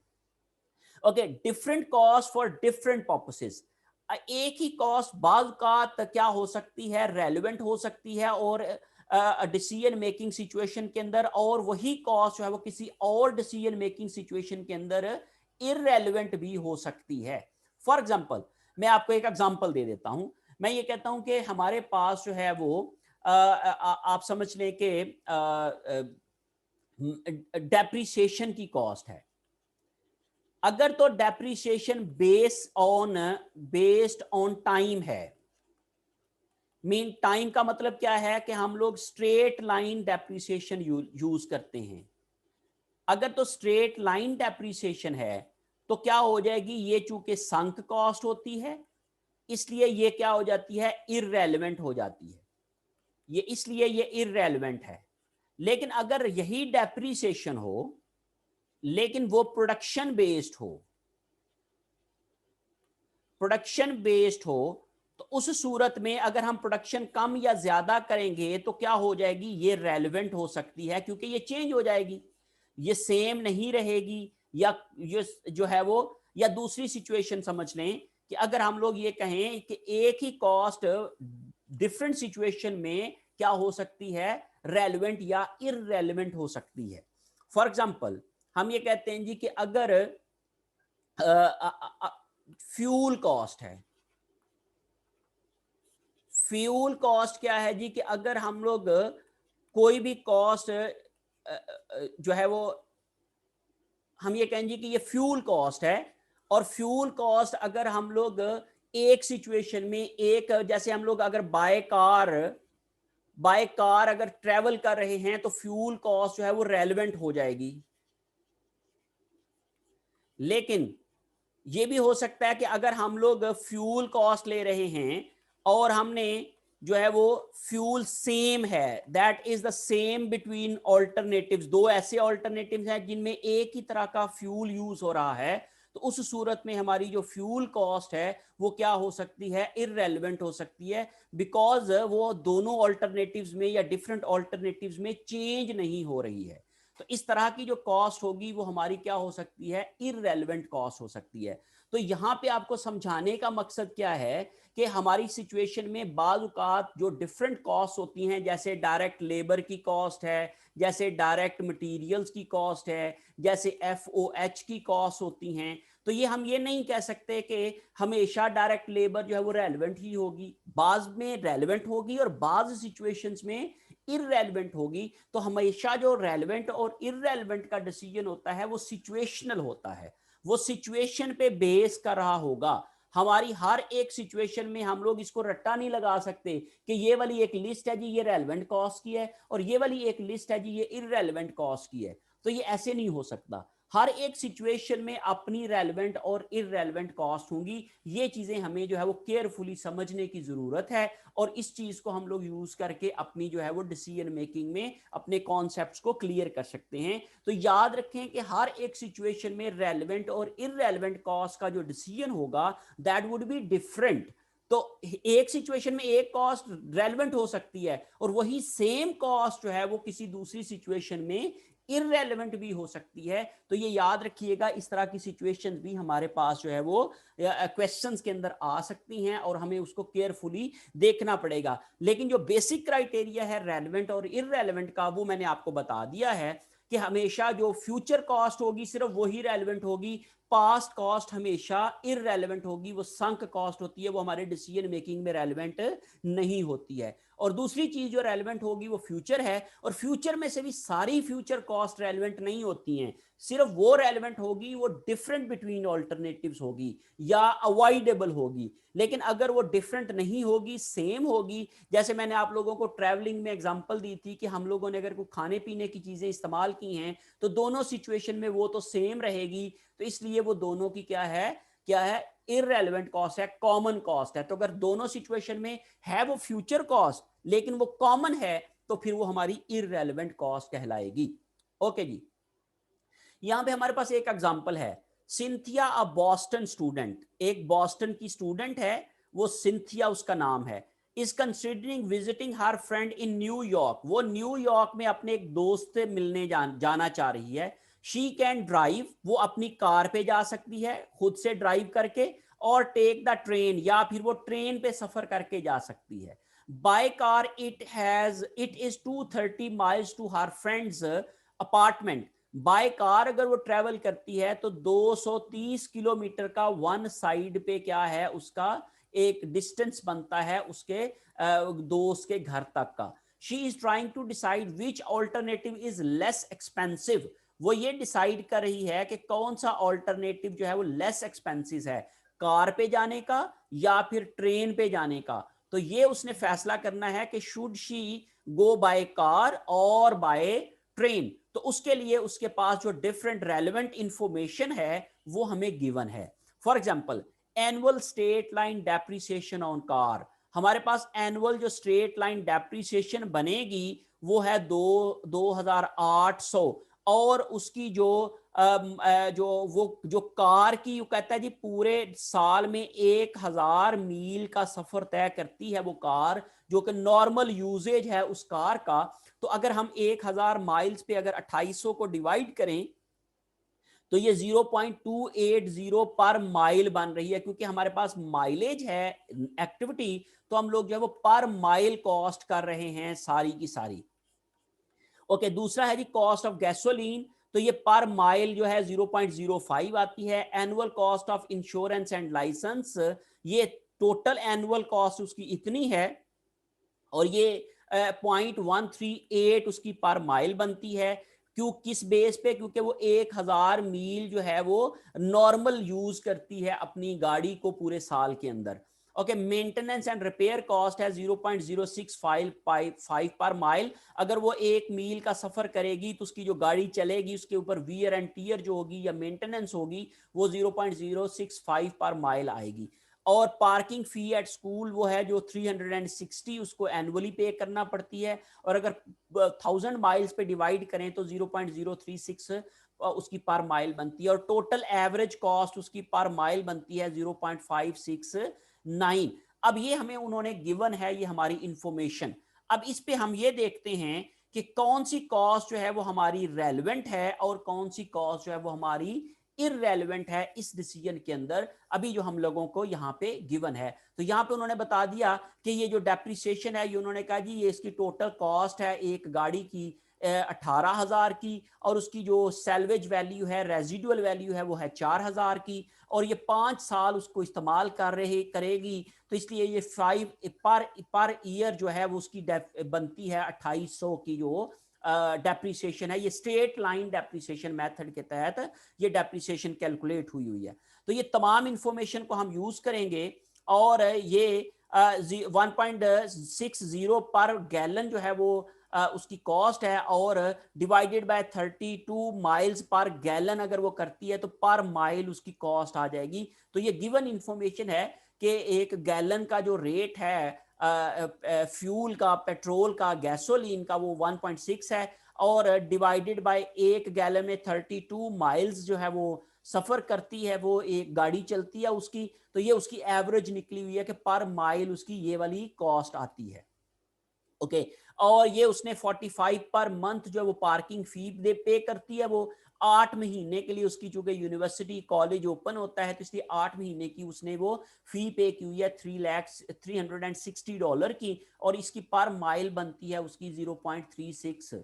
Okay, different cost for different purposes. एक ही कॉस्ट बाज़ का क्या हो सकती है, रेलेवेंट हो सकती है और डिसीजन मेकिंग सिचुएशन के अंदर, और वही कॉस्ट जो है वो किसी और डिसीजन मेकिंग सिचुएशन के अंदर इररेलेवेंट भी हो सकती है। फॉर एग्जांपल, मैं आपको एक एग्जांपल दे देता हूं। मैं ये कहता हूं कि हमारे पास जो है वो आप समझ लें कि डेप्रिसिएशन की कॉस्ट है। अगर तो डेप्रिसिएशन बेस्ड ऑन टाइम है, मीन टाइम का मतलब क्या है कि हम लोग स्ट्रेट लाइन डेप्रिसिएशन यूज करते हैं। अगर तो स्ट्रेट लाइन डेप्रिसिएशन है तो क्या हो जाएगी, ये चूंकि संक कॉस्ट होती है इसलिए ये क्या हो जाती है, इररेलेवेंट हो जाती है, ये इसलिए ये इररेलेवेंट है। लेकिन अगर यही डेप्रिसिएशन हो लेकिन वो प्रोडक्शन बेस्ड हो, तो उस सूरत में अगर हम प्रोडक्शन कम या ज्यादा करेंगे तो क्या हो जाएगी, ये रेलेवेंट हो सकती है क्योंकि ये चेंज हो जाएगी, ये सेम नहीं रहेगी। या ये जो है वो, या दूसरी सिचुएशन समझ लें कि अगर हम लोग ये कहें कि एक ही कॉस्ट डिफरेंट सिचुएशन में क्या हो सकती है, रेलेवेंट या इररेलेवेंट हो सकती है। फॉर एग्जांपल, हम ये कहते हैं जी कि अगर फ्यूल कॉस्ट है, फ्यूल कॉस्ट क्या है जी कि अगर हम लोग कोई भी कॉस्ट जो है वो, हम ये कहें जी कि ये फ्यूल कॉस्ट है, और फ्यूल कॉस्ट अगर हम लोग एक सिचुएशन में, एक जैसे हम लोग अगर बाय कार अगर ट्रेवल कर रहे हैं तो फ्यूल कॉस्ट जो है वो रेलेवेंट हो जाएगी। लेकिन ये भी हो सकता है कि अगर हम लोग फ्यूल कॉस्ट ले रहे हैं और हमने जो है वो फ्यूल सेम है, that is the same between alternatives, दो ऐसे ऑल्टरनेटिव्स हैं जिनमें एक ही तरह का फ्यूल यूज हो रहा है, तो उस सूरत में हमारी जो फ्यूल कॉस्ट है वो क्या हो सकती है, इररेलेवेंट हो सकती है, बिकॉज वो दोनों ऑल्टरनेटिव्स में या डिफरेंट ऑल्टरनेटिव्स में चेंज नहीं हो रही है। तो इस तरह की जो कॉस्ट होगी वो हमारी क्या हो सकती है, इररेलेवेंट कॉस्ट हो सकती है। तो यहां पे आपको समझाने का मकसद क्या है कि हमारी सिचुएशन में बाज़ औक़ात जो डिफरेंट कॉस्ट होती हैं, जैसे डायरेक्ट लेबर की कॉस्ट है, जैसे डायरेक्ट मटेरियल्स की कॉस्ट है, जैसे FOH की कॉस्ट होती हैं, तो ये हम ये नहीं कह सकते कि हमेशा डायरेक्ट लेबर जो है वो रेलेवेंट ही होगी, बाज़ में रेलेवेंट होगी और बाज़ सिचुएशंस में इररेलेवेंट होगी। तो हमेशा जो रेलेवेंट और इररेलेवेंट का डिसीजन होता है वो सिचुएशनल होता है, वो सिचुएशन पे बेस कर रहा होगा। हमारी हर एक सिचुएशन में हम लोग इसको रट्टा नहीं लगा सकते कि ये वाली एक लिस्ट है जी ये रेलेवेंट कॉस्ट की है और ये वाली एक लिस्ट है जी ये इररेलेवेंट कॉस्ट की है, तो ये ऐसे नहीं हो सकता। हर एक सिचुएशन में अपनी रेलेवेंट और इररेलेवेंट कॉस्ट होंगी। ये चीजें हमें जो है वो केयरफुली समझने की जरूरत है और इस चीज को हम लोग यूज करके अपनी जो है वो डिसीजन मेकिंग में अपने कॉन्सेप्ट्स को क्लियर कर सकते हैं। तो याद रखें कि हर एक सिचुएशन में रेलेवेंट और इररेलेवेंट कॉस्ट का जो डिसीजन होगा दैट वुड बी डिफरेंट। तो एक सिचुएशन में एक कॉस्ट रेलेवेंट हो सकती है और वही सेम कॉस्ट जो है वो किसी दूसरी सिचुएशन में इररेलेवेंट भी हो सकती है। तो ये याद रखिएगा, इस तरह की सिचुएशंस भी हमारे पास जो है वो क्वेश्चंस के अंदर आ सकती हैं और हमें उसको केयरफुली देखना पड़ेगा। लेकिन जो बेसिक क्राइटेरिया है रेलेवेंट और इररेलेवेंट का वो मैंने आपको बता दिया है कि हमेशा जो फ्यूचर कॉस्ट होगी सिर्फ वही रेलेवेंट होगी, पास्ट कॉस्ट हमेशा इररेलेवेंट होगी, वो संक कॉस्ट होती है, वो हमारे डिसीजन मेकिंग में रेलेवेंट नहीं होती है। और दूसरी चीज जो रेलेवेंट होगी वो फ्यूचर है, और फ्यूचर में से भी सारी फ्यूचर कॉस्ट रेलेवेंट नहीं होती हैं, सिर्फ वो रेलेवेंट होगी वो डिफरेंट बिटवीन ऑल्टरनेटिव्स होगी या अवॉइडेबल होगी। लेकिन अगर वो डिफरेंट नहीं होगी, सेम होगी, जैसे मैंने आप लोगों को ट्रैवलिंग में एग्जांपल दी थी कि हम लोगों ने अगर कोई खाने पीने की चीजें इस्तेमाल की हैं तो दोनों सिचुएशन में वो तो सेम रहेगी, तो इसलिए वो दोनों की क्या है इररेलेवेंट कॉस्ट है, कॉमन कॉस्ट है। तो अगर दोनों सिचुएशन में है वो फ्यूचर कॉस्ट लेकिन वो कॉमन है तो फिर वो हमारी इररेलेवेंट कॉस्ट कहलाएगी। ओके जी, यहां पे हमारे पास एक एग्जांपल है, सिंथिया अ बॉस्टन स्टूडेंट, एक बॉस्टन की स्टूडेंट है, वो सिंथिया उसका नाम है, is considering visiting her friend in New York, वो न्यूयॉर्क में अपने एक दोस्त से मिलने जाना चाह रही है। शी कैन ड्राइव, वो अपनी कार पे जा सकती है खुद से ड्राइव करके, और टेक द ट्रेन, या फिर वो ट्रेन पे सफर करके जा सकती है। By car it is 230 miles to her friends apartment, by car अगर वो ट्रेवल करती है तो 230 किलोमीटर का वन साइड पे क्या है उसका एक डिस्टेंस बनता है उसके दोस्त के घर तक का। She is trying to decide which alternative is less expensive, वो ये डिसाइड कर रही है कि कौन सा ऑल्टरनेटिव जो है वो लेस एक्सपेंसिव है, कार पे जाने का या फिर ट्रेन पे जाने का। तो ये उसने फैसला करना है कि should she go by car और बाय ट्रेन। तो उसके लिए उसके पास जो डिफरेंट रेलेवेंट इंफॉर्मेशन है वो हमें गिवन है। For example, annual straight line depreciation on car, हमारे पास एनुअल जो स्ट्रेट लाइन डेप्रिसिएशन बनेगी वो है 2800, और उसकी जो कार की कहता है जी पूरे साल में 1000 मील का सफर तय करती है वो कार, जो कि नॉर्मल यूजेज है उस कार का। तो अगर हम 1000 माइल्स पे अगर 2800 को डिवाइड करें तो ये 0.280 पर माइल बन रही है, क्योंकि हमारे पास माइलेज है एक्टिविटी, तो हम लोग जो है वो पर माइल कॉस्ट कर रहे हैं सारी की सारी। ओके, दूसरा है जी कॉस्ट ऑफ गैसोलीन, तो ये पर माइल जो है 0.05 आती है। Annual cost of insurance and license, ये टोटल एनुअल कॉस्ट उसकी इतनी है, और ये 0.138 उसकी पर माइल बनती है। क्यों, किस बेस पे, क्योंकि वो 1000 मील जो है वो नॉर्मल यूज करती है अपनी गाड़ी को पूरे साल के अंदर। Okay, maintenance and repair cost है 0.0655 पर माइल, अगर वो 1 मील का सफर करेगी तो उसकी जो गाड़ी चलेगी उसके ऊपर वियर एंड टीयर जो होगी या मेंटेनेंस होगी वो 0.065 पर माइल आएगी। और पार्किंग फी एट स्कूल वो है जो 360 उसको एनुअली पे करना पड़ती है, और अगर 1000 माइल्स पे डिवाइड करें तो 0.036 उसकी पर माइल बनती है, और टोटल एवरेज कॉस्ट उसकी पर माइल बनती है 0.569। अब ये हमें उन्होंने गिवन है, ये हमारी इंफॉर्मेशन। अब इस पे हम ये देखते हैं कि कौन सी कॉस्ट जो है वो हमारी रेलेवेंट है और कौन सी कॉस्ट जो है वो हमारी इररेलेवेंट है इस डिसीजन के अंदर, अभी जो हम लोगों को यहाँ पे गिवन है। तो यहाँ पे उन्होंने बता दिया कि ये जो डेप्रिसिएशन है, ये उन्होंने कहा जी ये इसकी टोटल कॉस्ट है एक गाड़ी की 18,000 की, और उसकी जो सैल्वेज वैल्यू है, रेजिडुअल वैल्यू है वो है 4,000 की, और ये 5 साल उसको इस्तेमाल करेगी, तो इसलिए ये 5 पर ईयर जो है वो उसकी बनती है 2800 की जो डेप्रिसिएशन है। ये स्ट्रेट लाइन डेप्रिसिएशन मेथड के तहत ये डेप्रिसिएशन कैलकुलेट हुई है। तो ये तमाम इंफॉर्मेशन को हम यूज करेंगे, और ये 1.60 पर गैलन जो है वो उसकी कॉस्ट है, और divided by 32 miles per gallon अगर वो करती है तो पर माइल उसकी कॉस्ट आ जाएगी। तो ये गिवन इंफॉर्मेशन है कि एक गैलन का जो रेट है फ्यूल का, पेट्रोल का, गैसोलीन का, वो 1.6 है, और डिवाइडेड बाय एक गैलन में 32 माइल्स जो है वो सफर करती है, वो एक गाड़ी चलती है उसकी, तो ये उसकी एवरेज निकली हुई है कि पर माइल उसकी ये वाली कॉस्ट आती है। ओके, और ये उसने 45 पर मंथ जो है वो पार्किंग फी पे करती है, वो 8 महीने के लिए उसकी, चूंकि यूनिवर्सिटी कॉलेज ओपन होता है तो इसलिए 8 महीने की उसने वो फी पे की हुई है $360 की, और इसकी पर माइल बनती है उसकी 0.36।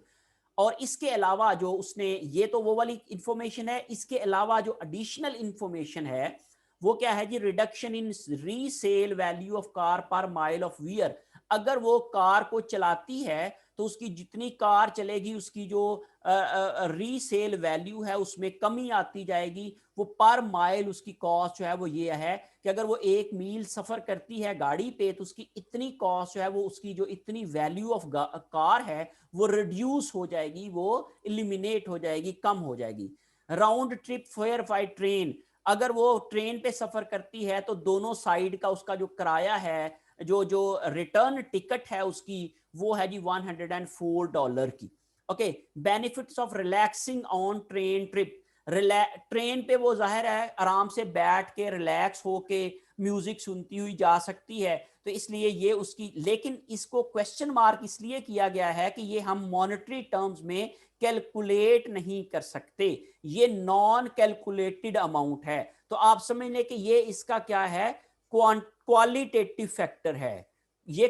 और इसके अलावा जो उसने, ये तो वो वाली इंफॉर्मेशन है, इसके अलावा जो एडिशनल इंफॉर्मेशन है वो क्या है जी, reduction in resale value of car per mile of wear. अगर वो कार को चलाती है तो उसकी जितनी कार चलेगी उसकी जो रीसेल वैल्यू है उसमें कमी आती जाएगी। वो पर माइल उसकी कॉस्ट जो है वो ये है कि अगर वो 1 मील सफर करती है गाड़ी पे तो उसकी इतनी कॉस्ट जो है वो, उसकी जो इतनी वैल्यू ऑफ कार है वो रिड्यूस हो जाएगी, वो इलिमिनेट हो जाएगी, कम हो जाएगी। Round trip fair by train, अगर वो ट्रेन पे सफर करती है तो दोनों साइड का उसका जो किराया है, जो जो रिटर्न टिकट है उसकी, वो है जी $104 की। Okay, benefits of relaxing on train trip, train पे वो जाहिर है आराम से बैठ के रिलैक्स होके म्यूजिक सुनती हुई जा सकती है, तो इसलिए ये उसकी, लेकिन इसको क्वेश्चन मार्क इसलिए किया गया है कि ये हम मॉनेटरी टर्म्स में कैलकुलेट नहीं कर सकते, ये नॉन कैलकुलेटेड अमाउंट है। तो आप समझ लें कि ये इसका क्या है, क्वालिटेटिव फैक्टर है, ये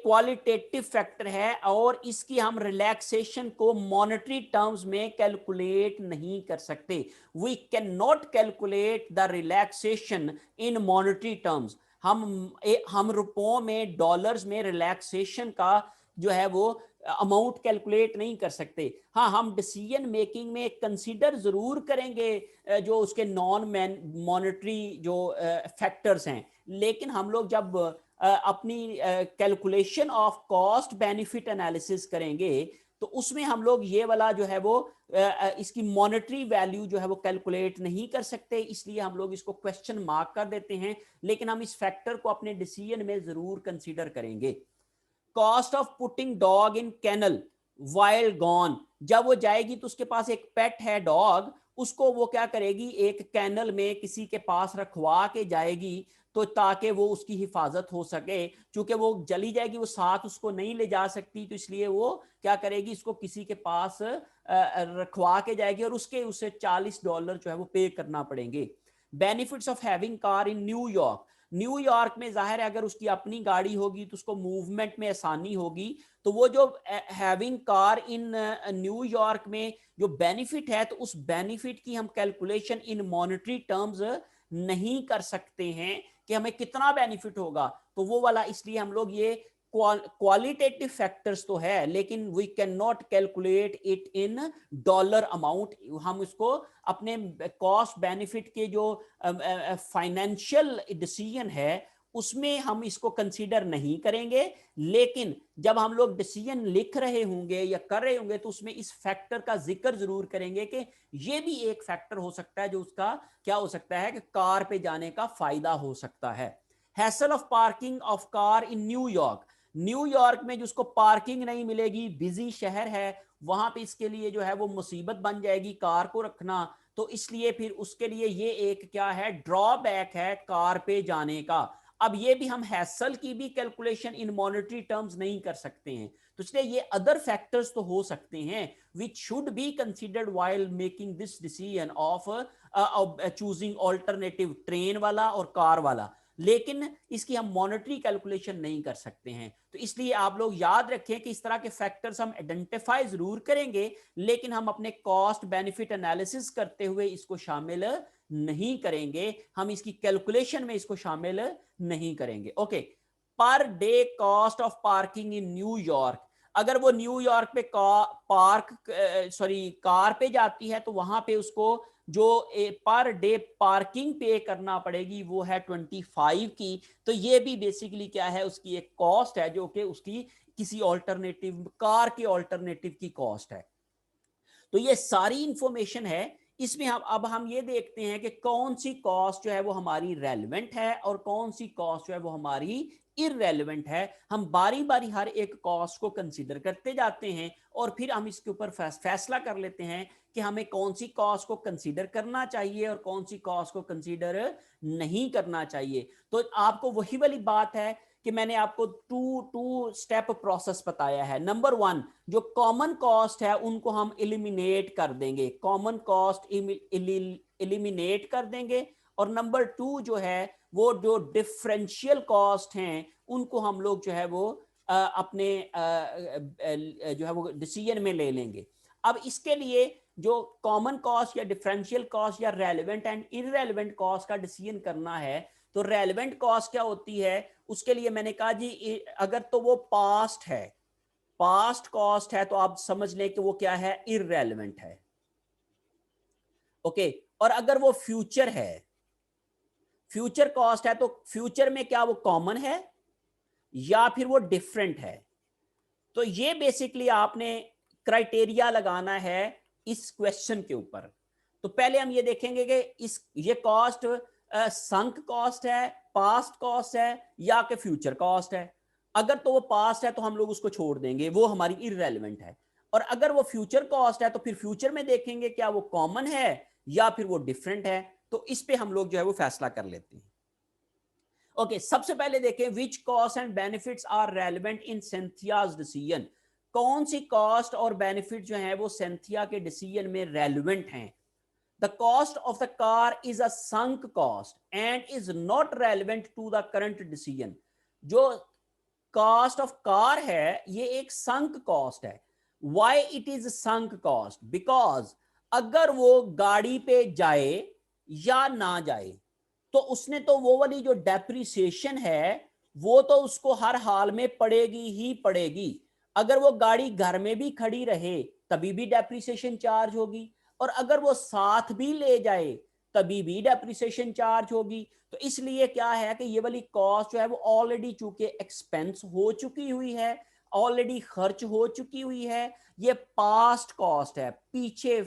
क्वालिटेटिव फैक्टर है और इसकी हम रिलैक्सेशन को मॉनेटरी टर्म्स में कैलकुलेट नहीं कर सकते। We can not calculate the relaxation in monetary terms. हम रुपयों में, डॉलर्स में रिलैक्सेशन का जो है वो अमाउंट कैलकुलेट नहीं कर सकते। हाँ, हम डिसीजन मेकिंग में कंसीडर जरूर करेंगे जो उसके नॉन मॉनेटरी जो फैक्टर्स हैं, लेकिन हम लोग जब अपनी calculation of cost benefit analysis करेंगे तो उसमें हम लोग ये वाला जो है वो इसकी मॉनेटरी वैल्यू जो है वो कैलकुलेट नहीं कर सकते, इसलिए हम लोग इसको क्वेश्चन मार्क कर देते हैं, लेकिन हम इस फैक्टर को अपने डिसीजन में जरूर कंसीडर करेंगे। Cost of putting dog in kennel while gone, जब वो जाएगी तो उसके पास एक पेट है डॉग, उसको वो क्या करेगी, एक कैनल में किसी के पास रखवा के जाएगी, तो ताकि वो उसकी हिफाजत हो सके, क्योंकि वो चली जाएगी, वो साथ उसको नहीं ले जा सकती, तो इसलिए वो क्या करेगी, इसको किसी के पास रखवा के जाएगी और उसे $40 जो है वो पे करना पड़ेंगे। Benefits of having car in New York, New York में जाहिर है अगर उसकी अपनी गाड़ी होगी तो उसको मूवमेंट में आसानी होगी, तो वो जो हैविंग कार इन न्यूयॉर्क में जो बेनिफिट है, तो उस बेनिफिट की हम कैलकुलेशन इन मॉनेटरी टर्म्स नहीं कर सकते हैं कि हमें कितना बेनिफिट होगा, तो वो वाला, इसलिए हम लोग ये क्वालिटेटिव फैक्टर्स तो है लेकिन we can not calculate it in dollar amount. हम इसको अपने कॉस्ट बेनिफिट के जो फाइनेंशियल डिसीजन है उसमें हम इसको कंसीडर नहीं करेंगे, लेकिन जब हम लोग डिसीजन लिख रहे होंगे या कर रहे होंगे तो उसमें इस फैक्टर का जिक्र जरूर करेंगे कि ये भी एक फैक्टर हो सकता है जो उसका क्या हो सकता है कि कार पे जाने का फायदा हो सकता है। Hassle of parking of car in New York, New York में जिसको पार्किंग नहीं मिलेगी, बिजी शहर है, वहां पे इसके लिए जो है वो मुसीबत बन जाएगी कार को रखना, तो इसलिए फिर उसके लिए ये एक क्या है, ड्रॉबैक है कार पे जाने का। अब ये भी हम हैसल की भी कैलकुलेशन इन मॉनेटरी टर्म्स नहीं कर सकते हैं, तो इसलिए ये अदर फैक्टर्स तो हो सकते हैं which should be considered while making this decision of choosing alternative, train वाला और कार वाला, लेकिन इसकी हम मॉनेटरी कैलकुलेशन नहीं कर सकते हैं। तो इसलिए आप लोग याद रखें कि इस तरह के फैक्टर्स हम आइडेंटिफाई जरूर करेंगे, लेकिन हम अपने कॉस्ट बेनिफिट एनालिसिस करते हुए इसको शामिल नहीं करेंगे, हम इसकी कैलकुलेशन में इसको शामिल नहीं करेंगे। Okay, per day cost of parking in New York, अगर वो न्यूयॉर्क पे कार पे जाती है तो वहां पे उसको जो पर डे पार्किंग पे करना पड़ेगी वो है 25 की, तो ये भी बेसिकली क्या है, उसकी एक कॉस्ट है जो कि उसकी किसी ऑल्टरनेटिव कार के ऑल्टरनेटिव की कॉस्ट है। तो ये सारी इंफॉर्मेशन है, इसमें हम ये देखते हैं कि कौन सी कॉस्ट जो है वो हमारी रेलेवेंट है और कौन सी कॉस्ट जो है वो हमारी इररेलेवेंट है। हम बारी बारी हर एक कॉस्ट को कंसीडर करते जाते हैं और फिर हम इसके ऊपर फैसला कर लेते हैं कि हमें कौन सी कॉस्ट को कंसीडर करना चाहिए और कौन सी कॉस्ट को कंसीडर नहीं करना चाहिए। तो आपको वही वाली बात है कि मैंने आपको टू स्टेप प्रोसेस बताया है। नंबर 1, जो कॉमन कॉस्ट है उनको हम एलिमिनेट कर देंगे, कॉमन कॉस्ट एलिमिनेट कर देंगे, और नंबर 2 जो है वो जो डिफरेंशियल कॉस्ट हैं उनको हम लोग जो है वो अपने जो है वो डिसीजन में ले लेंगे। अब इसके लिए जो कॉमन कॉस्ट या डिफरेंशियल कॉस्ट या रेलेवेंट एंड इररेलेवेंट कॉस्ट का डिसीजन करना है, तो रेलेवेंट कॉस्ट क्या होती है, उसके लिए मैंने कहा जी अगर तो वो पास्ट है, पास्ट कॉस्ट है, तो आप समझ लें कि वो क्या है, इररेलेवेंट है। ओके, और अगर वो फ्यूचर है, फ्यूचर कॉस्ट है, तो फ्यूचर में क्या वो कॉमन है या फिर वो डिफरेंट है। तो ये बेसिकली आपने क्राइटेरिया लगाना है इस क्वेश्चन के ऊपर। तो पहले हम ये देखेंगे कि इस ये कॉस्ट संक कॉस्ट है, पास्ट कॉस्ट है या कि फ्यूचर कॉस्ट है। अगर तो वो पास्ट है तो हम लोग उसको छोड़ देंगे, वो हमारी इररेलेवेंट है। और अगर वो फ्यूचर कॉस्ट है तो फिर फ्यूचर में देखेंगे क्या वो कॉमन है या फिर वो डिफरेंट है। तो इस पे हम लोग जो है वो फैसला कर लेते हैं। ओके, सबसे पहले देखें which cost and benefits are relevant in Cynthia's decision. कौन सी कॉस्ट और बेनिफिट जो है वो सिंथिया के डिसीजन में रेलेवेंट हैं। The cost of the car is a sunk cost and is not relevant to the current decision. जो कॉस्ट ऑफ कार है ये एक संक कॉस्ट है। Why it is sunk cost, because अगर वो गाड़ी पे जाए या ना जाए तो उसने तो वो वाली जो डेप्रिसिएशन है वो तो उसको हर हाल में पड़ेगी ही पड़ेगी। अगर वो गाड़ी घर में भी खड़ी रहे तभी भी डेप्रिसिएशन चार्ज होगी, और अगर वो साथ भी ले जाए तभी भी डेप्रिसिएशन चार्ज होगी। तो इसलिए क्या है कि ये वाली कॉस्ट जो है वो ऑलरेडी चूंकि एक्सपेंस हो चुकी हुई है, ऑलरेडी खर्च हो चुकी हुई है, ये पास्ट कॉस्ट है, पीछे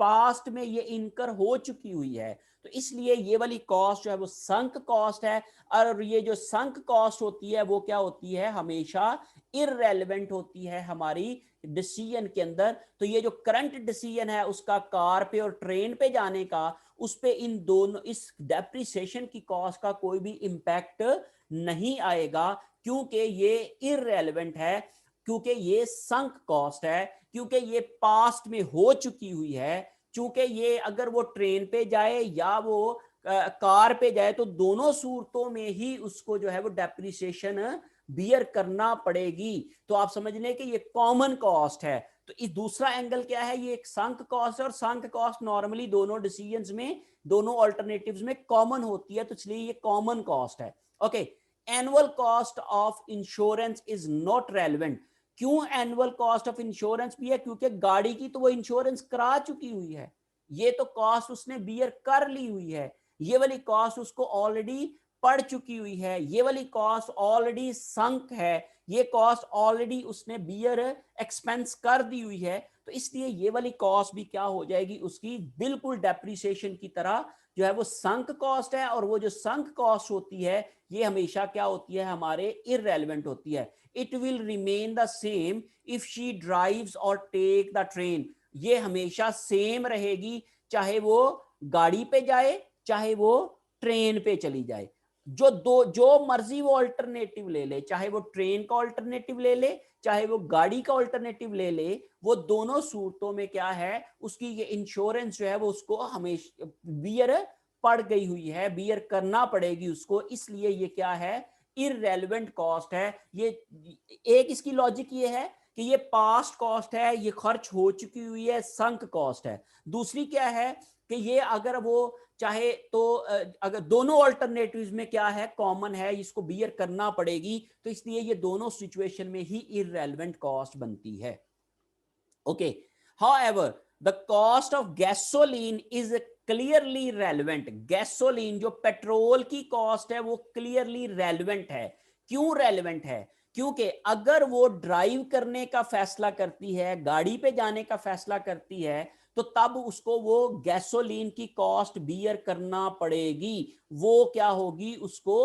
पास्ट में ये इनकर हो चुकी हुई है। तो इसलिए ये वाली कॉस्ट जो है वो संक कॉस्ट है। और ये जो संक कॉस्ट होती है वो क्या होती है, हमेशा इररेलेवेंट होती है हमारी डिसीजन के अंदर। तो ये जो करंट डिसीजन है उसका कार पे और ट्रेन पे जाने का, उस पे इन दोनों इस डेप्रिसिएशन की कॉस्ट का कोई भी इंपैक्ट नहीं आएगा, क्योंकि ये इररेलेवेंट है, क्योंकि ये संक कॉस्ट है, क्योंकि ये पास्ट में हो चुकी हुई है। चूंकि ये अगर वो ट्रेन पे जाए या वो कार पे जाए तो दोनों सूरतों में ही उसको जो है वो डेप्रिसिएशन बियर करना पड़ेगी। तो आप समझ लें कि ये कॉमन कॉस्ट है। तो इस दूसरा एंगल क्या है, ये एक संक कॉस्ट है, और संक कॉस्ट नॉर्मली दोनों डिसीजंस में, दोनों ऑल्टरनेटिव्स में कॉमन होती है, तो इसलिए ये कॉमन कॉस्ट है। Okay, annual cost of insurance is not relevant. क्यों एनुअल कॉस्ट ऑफ इंश्योरेंस भी है, क्योंकि गाड़ी की तो वो इंश्योरेंस करा चुकी हुई है, ये तो कॉस्ट उसने बियर कर ली हुई है, ये वाली कॉस्ट उसको ऑलरेडी पड़ चुकी हुई है, ये वाली कॉस्ट ऑलरेडी संक है, ये कॉस्ट ऑलरेडी उसने बियर एक्सपेंस कर दी हुई है। तो इसलिए ये वाली कॉस्ट भी क्या हो जाएगी, उसकी बिल्कुल डेप्रिसिएशन की तरह जो है वो संक कॉस्ट है। और वो जो संक कॉस्ट होती है ये हमेशा क्या होती है, हमारे इररेलेवेंट होती है। It will remain the same if she drives और टेक द ट्रेन। ये हमेशा सेम रहेगी चाहे वो गाड़ी पे जाए चाहे वो ट्रेन पे चली जाए। जो मर्जी वो अल्टरनेटिव ले ले, चाहे वो ट्रेन का अल्टरनेटिव ले ले चाहे वो गाड़ी का अल्टरनेटिव ले ले, वो दोनों सूरतों में क्या है, उसकी ये इंश्योरेंस जो है वो उसको हमेशा बियर पड़ गई हुई है, बियर करना पड़ेगी उसको। इसलिए ये क्या है, इररेलेवेंट कॉस्ट है। ये एक इसकी लॉजिक ये है कि ये पास्ट कॉस्ट है, ये खर्च हो चुकी हुई है, संक कॉस्ट है। दूसरी क्या है कि ये अगर वो चाहे तो अगर दोनों अल्टरनेटिव्स में क्या है, कॉमन है, इसको बियर करना पड़ेगी, तो इसलिए ये दोनों सिचुएशन में ही इररेलेवेंट कॉस्ट बनती है। Okay, however the cost of gasoline is clearly relevant. Gasoline जो पेट्रोल की कॉस्ट है वो क्लियरली रेलेवेंट है। क्यों रेलेवेंट है, क्योंकि अगर वो ड्राइव करने का फैसला करती है, गाड़ी पे जाने का फैसला करती है, तो तब उसको वो गैसोलीन की कॉस्ट बियर करना पड़ेगी, वो क्या होगी, उसको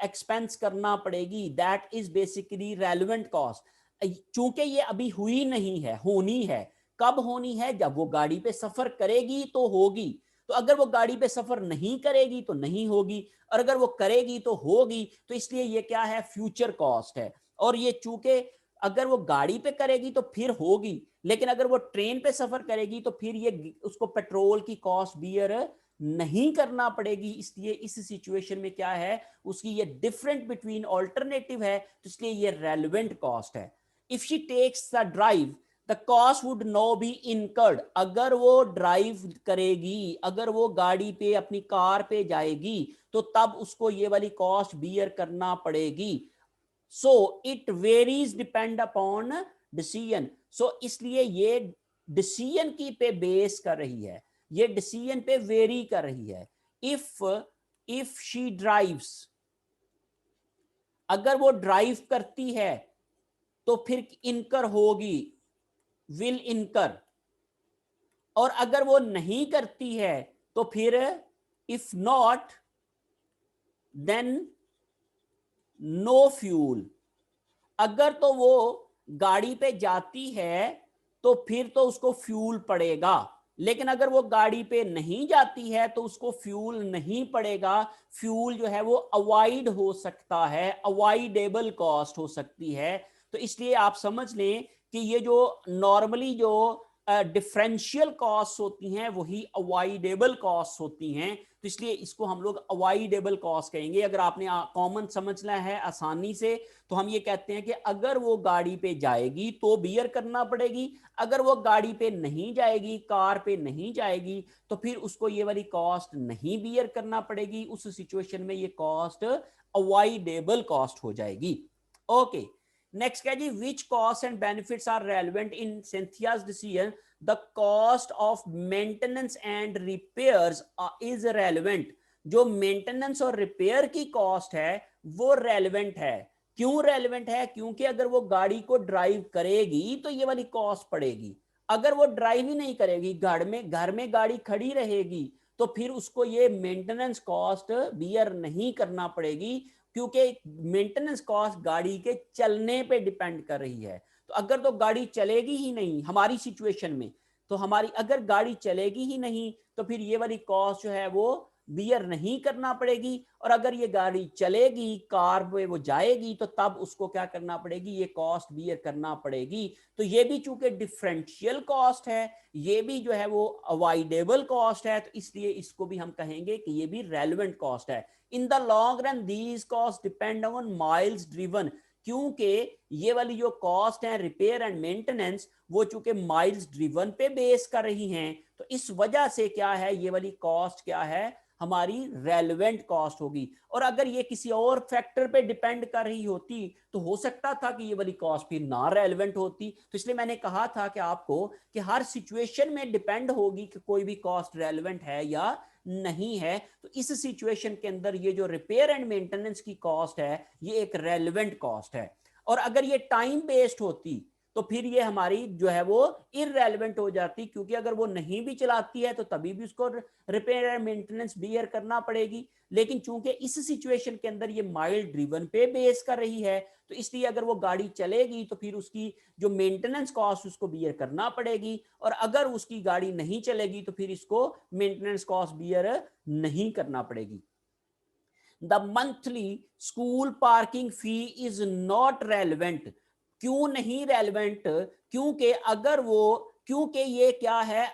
एक्सपेंस करना पड़ेगी। That is basically relevant cost. चूंकि ये अभी हुई नहीं है, होनी है। कब होनी है, जब वो गाड़ी पे सफर करेगी तो होगी। तो अगर वो गाड़ी पे सफर नहीं करेगी तो नहीं होगी, और अगर वो करेगी तो होगी। तो इसलिए ये क्या है, फ्यूचर कॉस्ट है। और ये चूंकि अगर वो गाड़ी पे करेगी तो फिर होगी, लेकिन अगर वो ट्रेन पे सफर करेगी तो फिर ये उसको पेट्रोल की कॉस्ट बियर नहीं करना पड़ेगी, इसलिए इस सिचुएशन में क्या है, उसकी ये डिफरेंट बिटवीन ऑल्टरनेटिव है, तो इसलिए ये रेलेवेंट कॉस्ट है। If she takes the drive the cost would no be incurred, अगर वो ड्राइव करेगी, अगर वो गाड़ी पे अपनी कार पे जाएगी तो तब उसको ये वाली कॉस्ट बियर करना पड़ेगी। So it varies depend upon decision. So इसलिए ये डिसीजन की पे बेस कर रही है, ये डिसीजन पे वेरी कर रही है। इफ शी ड्राइव्स, अगर वो ड्राइव करती है तो फिर इनकर होगी, विल इनकर, और अगर वो नहीं करती है तो फिर if not then no fuel. अगर तो वो गाड़ी पे जाती है तो फिर तो उसको फ्यूल पड़ेगा, लेकिन अगर वो गाड़ी पे नहीं जाती है तो उसको फ्यूल नहीं पड़ेगा। फ्यूल जो है वो अवॉइड हो सकता है, अवॉइडेबल कॉस्ट हो सकती है। तो इसलिए आप समझ लें कि ये जो नॉर्मली जो डिफरेंशियल कॉस्ट होती हैं वही अवॉइडेबल कॉस्ट होती हैं, तो इसलिए इसको हम लोग अवॉइडेबल कॉस्ट कहेंगे। अगर आपने कॉमन समझना है आसानी से तो हम ये कहते हैं कि अगर वो गाड़ी पे जाएगी तो बियर करना पड़ेगी, अगर वो गाड़ी पे नहीं जाएगी, कार पे नहीं जाएगी, तो फिर उसको ये वाली कॉस्ट नहीं बियर करना पड़ेगी। उस सिचुएशन में ये कॉस्ट अवॉइडेबल कॉस्ट हो जाएगी। ओके, नेक्स्ट क्या जी, which cost and benefits are relevant in Cynthia's decision. The cost of maintenance and repairs is relevant. जो मेंटेनेंस और रिपेयर की कॉस्ट है वो रेलेवेंट है। क्यों रेलेवेंट है? क्योंकि अगर वो गाड़ी को ड्राइव करेगी तो ये वाली कॉस्ट पड़ेगी, अगर वो ड्राइव ही नहीं करेगी, घर में गाड़ी खड़ी रहेगी, तो फिर उसको ये मेंटेनेंस कॉस्ट बियर नहीं करना पड़ेगी, क्योंकि मेंटेनेंस कॉस्ट गाड़ी के चलने पे डिपेंड कर रही है। तो अगर तो गाड़ी चलेगी ही नहीं हमारी सिचुएशन में, तो हमारी अगर गाड़ी चलेगी ही नहीं तो फिर ये वाली कॉस्ट जो है वो बियर नहीं करना पड़ेगी। और अगर ये गाड़ी चलेगी, कार पे वो जाएगी, तो तब उसको क्या करना पड़ेगी, ये कॉस्ट बियर करना पड़ेगी। तो ये भी चूंकि डिफरेंशियल कॉस्ट है, ये भी जो है वो अवॉइडेबल कॉस्ट है, तो इसलिए इसको भी हम कहेंगे कि ये भी रेलेवेंट कॉस्ट है। In the long run these cost depend on miles driven, क्योंकि ये वाली जो कॉस्ट है रिपेयर एंड मेंटेनेंस वो चूंकि माइल्स ड्रिवन पे बेस कर रही हैं, तो इस वजह से क्या है, ये वाली कॉस्ट क्या है, हमारी रेलेवेंट कॉस्ट होगी। और अगर ये किसी और फैक्टर पे डिपेंड कर रही होती तो हो सकता था कि ये वाली कॉस्ट फिर ना रेलेवेंट होती। तो इसलिए मैंने कहा था कि आपको कि हर सिचुएशन में डिपेंड होगी कि कोई भी कॉस्ट रेलेवेंट है या नहीं है। तो इस सिचुएशन के अंदर ये जो रिपेयर एंड मेंटेनेंस की कॉस्ट है ये एक रेलेवेंट कॉस्ट है। और अगर ये टाइम बेस्ड होती तो फिर ये हमारी जो है वो इररेलेवेंट हो जाती, क्योंकि अगर वो नहीं भी चलाती है तो तभी भी उसको रिपेयर एंड मेंटेनेंस बियर करना पड़ेगी। लेकिन चूंकि इस सिचुएशन के अंदर ये माइल ड्रिवन पे बेस कर रही है, तो इसलिए अगर वो गाड़ी चलेगी तो फिर उसकी जो मेंटेनेंस कॉस्ट उसको बियर करना पड़ेगी, और अगर उसकी गाड़ी नहीं चलेगी तो फिर इसको मेंटेनेंस कॉस्ट बियर नहीं करना पड़ेगी। The monthly school parking fee is not relevant. क्यों नहीं रेलेवेंट? क्योंकि अगर वो, क्योंकि ये क्या है,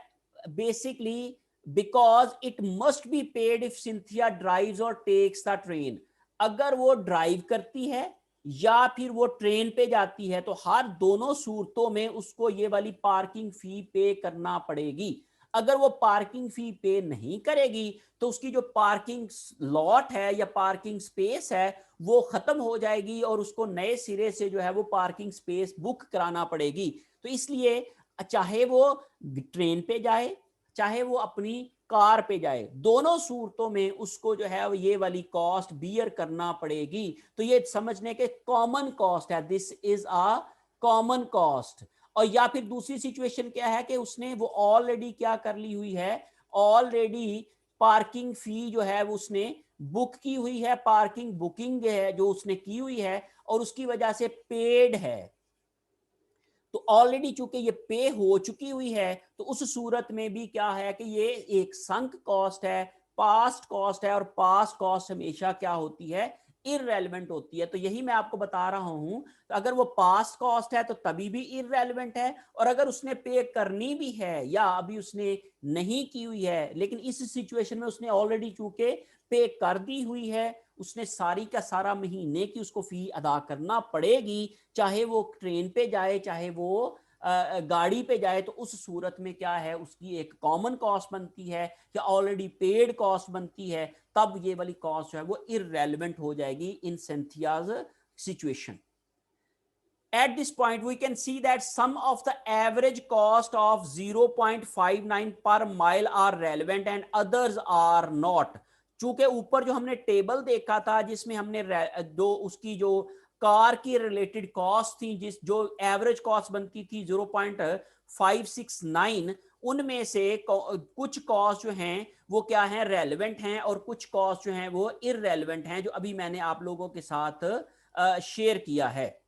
basically because it must be paid if Cynthia drives और टेक्स द ट्रेन। अगर वो ड्राइव करती है या फिर वो ट्रेन पे जाती है तो हर दोनों सूरतों में उसको ये वाली पार्किंग फी पे करना पड़ेगी। अगर वो पार्किंग फी पे नहीं करेगी तो उसकी जो पार्किंग लॉट है या पार्किंग स्पेस है वो खत्म हो जाएगी और उसको नए सिरे से जो है वो पार्किंग स्पेस बुक कराना पड़ेगी। तो इसलिए चाहे वो ट्रेन पे जाए चाहे वो अपनी कार पे जाए, दोनों सूरतों में उसको जो है ये वाली कॉस्ट बियर करना पड़ेगी। तो ये समझने के कॉमन कॉस्ट है, this is a common cost. और या फिर दूसरी सिचुएशन क्या है कि उसने वो ऑलरेडी क्या कर ली हुई है, ऑलरेडी पार्किंग फी जो है वो उसने बुक की हुई है, पार्किंग बुकिंग है जो उसने की हुई है और उसकी वजह से पेड है। तो ऑलरेडी चूंकि ये पे हो चुकी हुई है तो उस सूरत में भी क्या है कि ये एक संक कॉस्ट है, पास्ट कॉस्ट है, और पास्ट कॉस्ट हमेशा क्या होती है, इररेलेवेंट होती है। तो यही मैं आपको बता रहा हूं, तो अगर वो पास्ट कॉस्ट है तो तभी भी इररेलेवेंट है, और अगर उसने पे करनी भी है या अभी उसने नहीं की हुई है, लेकिन इस सिचुएशन में उसने ऑलरेडी चूंकि पे कर दी हुई है, उसने सारी का सारा महीने की उसको फी अदा करना पड़ेगी, चाहे वो ट्रेन पे जाए चाहे वो गाड़ी पे जाए, तो उस सूरत में क्या है, उसकी एक कॉमन कॉस्ट बनती है या ऑलरेडी पेड कॉस्ट बनती है, तब ये वाली कॉस्ट जो है वो इररेलेवेंट हो जाएगी इन सिंथियाज situation. At this point we can see that some of the average cost of 0.59 per mile are relevant and others are not. चूंकि ऊपर जो हमने टेबल देखा था जिसमें हमने दो उसकी जो कार की रिलेटेड कॉस्ट थी, जिस जो एवरेज कॉस्ट बनती थी 0.569, उनमें से कुछ कॉस्ट जो हैं वो क्या हैं, रेलेवेंट हैं, और कुछ कॉस्ट जो हैं वो इररेलेवेंट हैं, जो अभी मैंने आप लोगों के साथ शेयर किया है.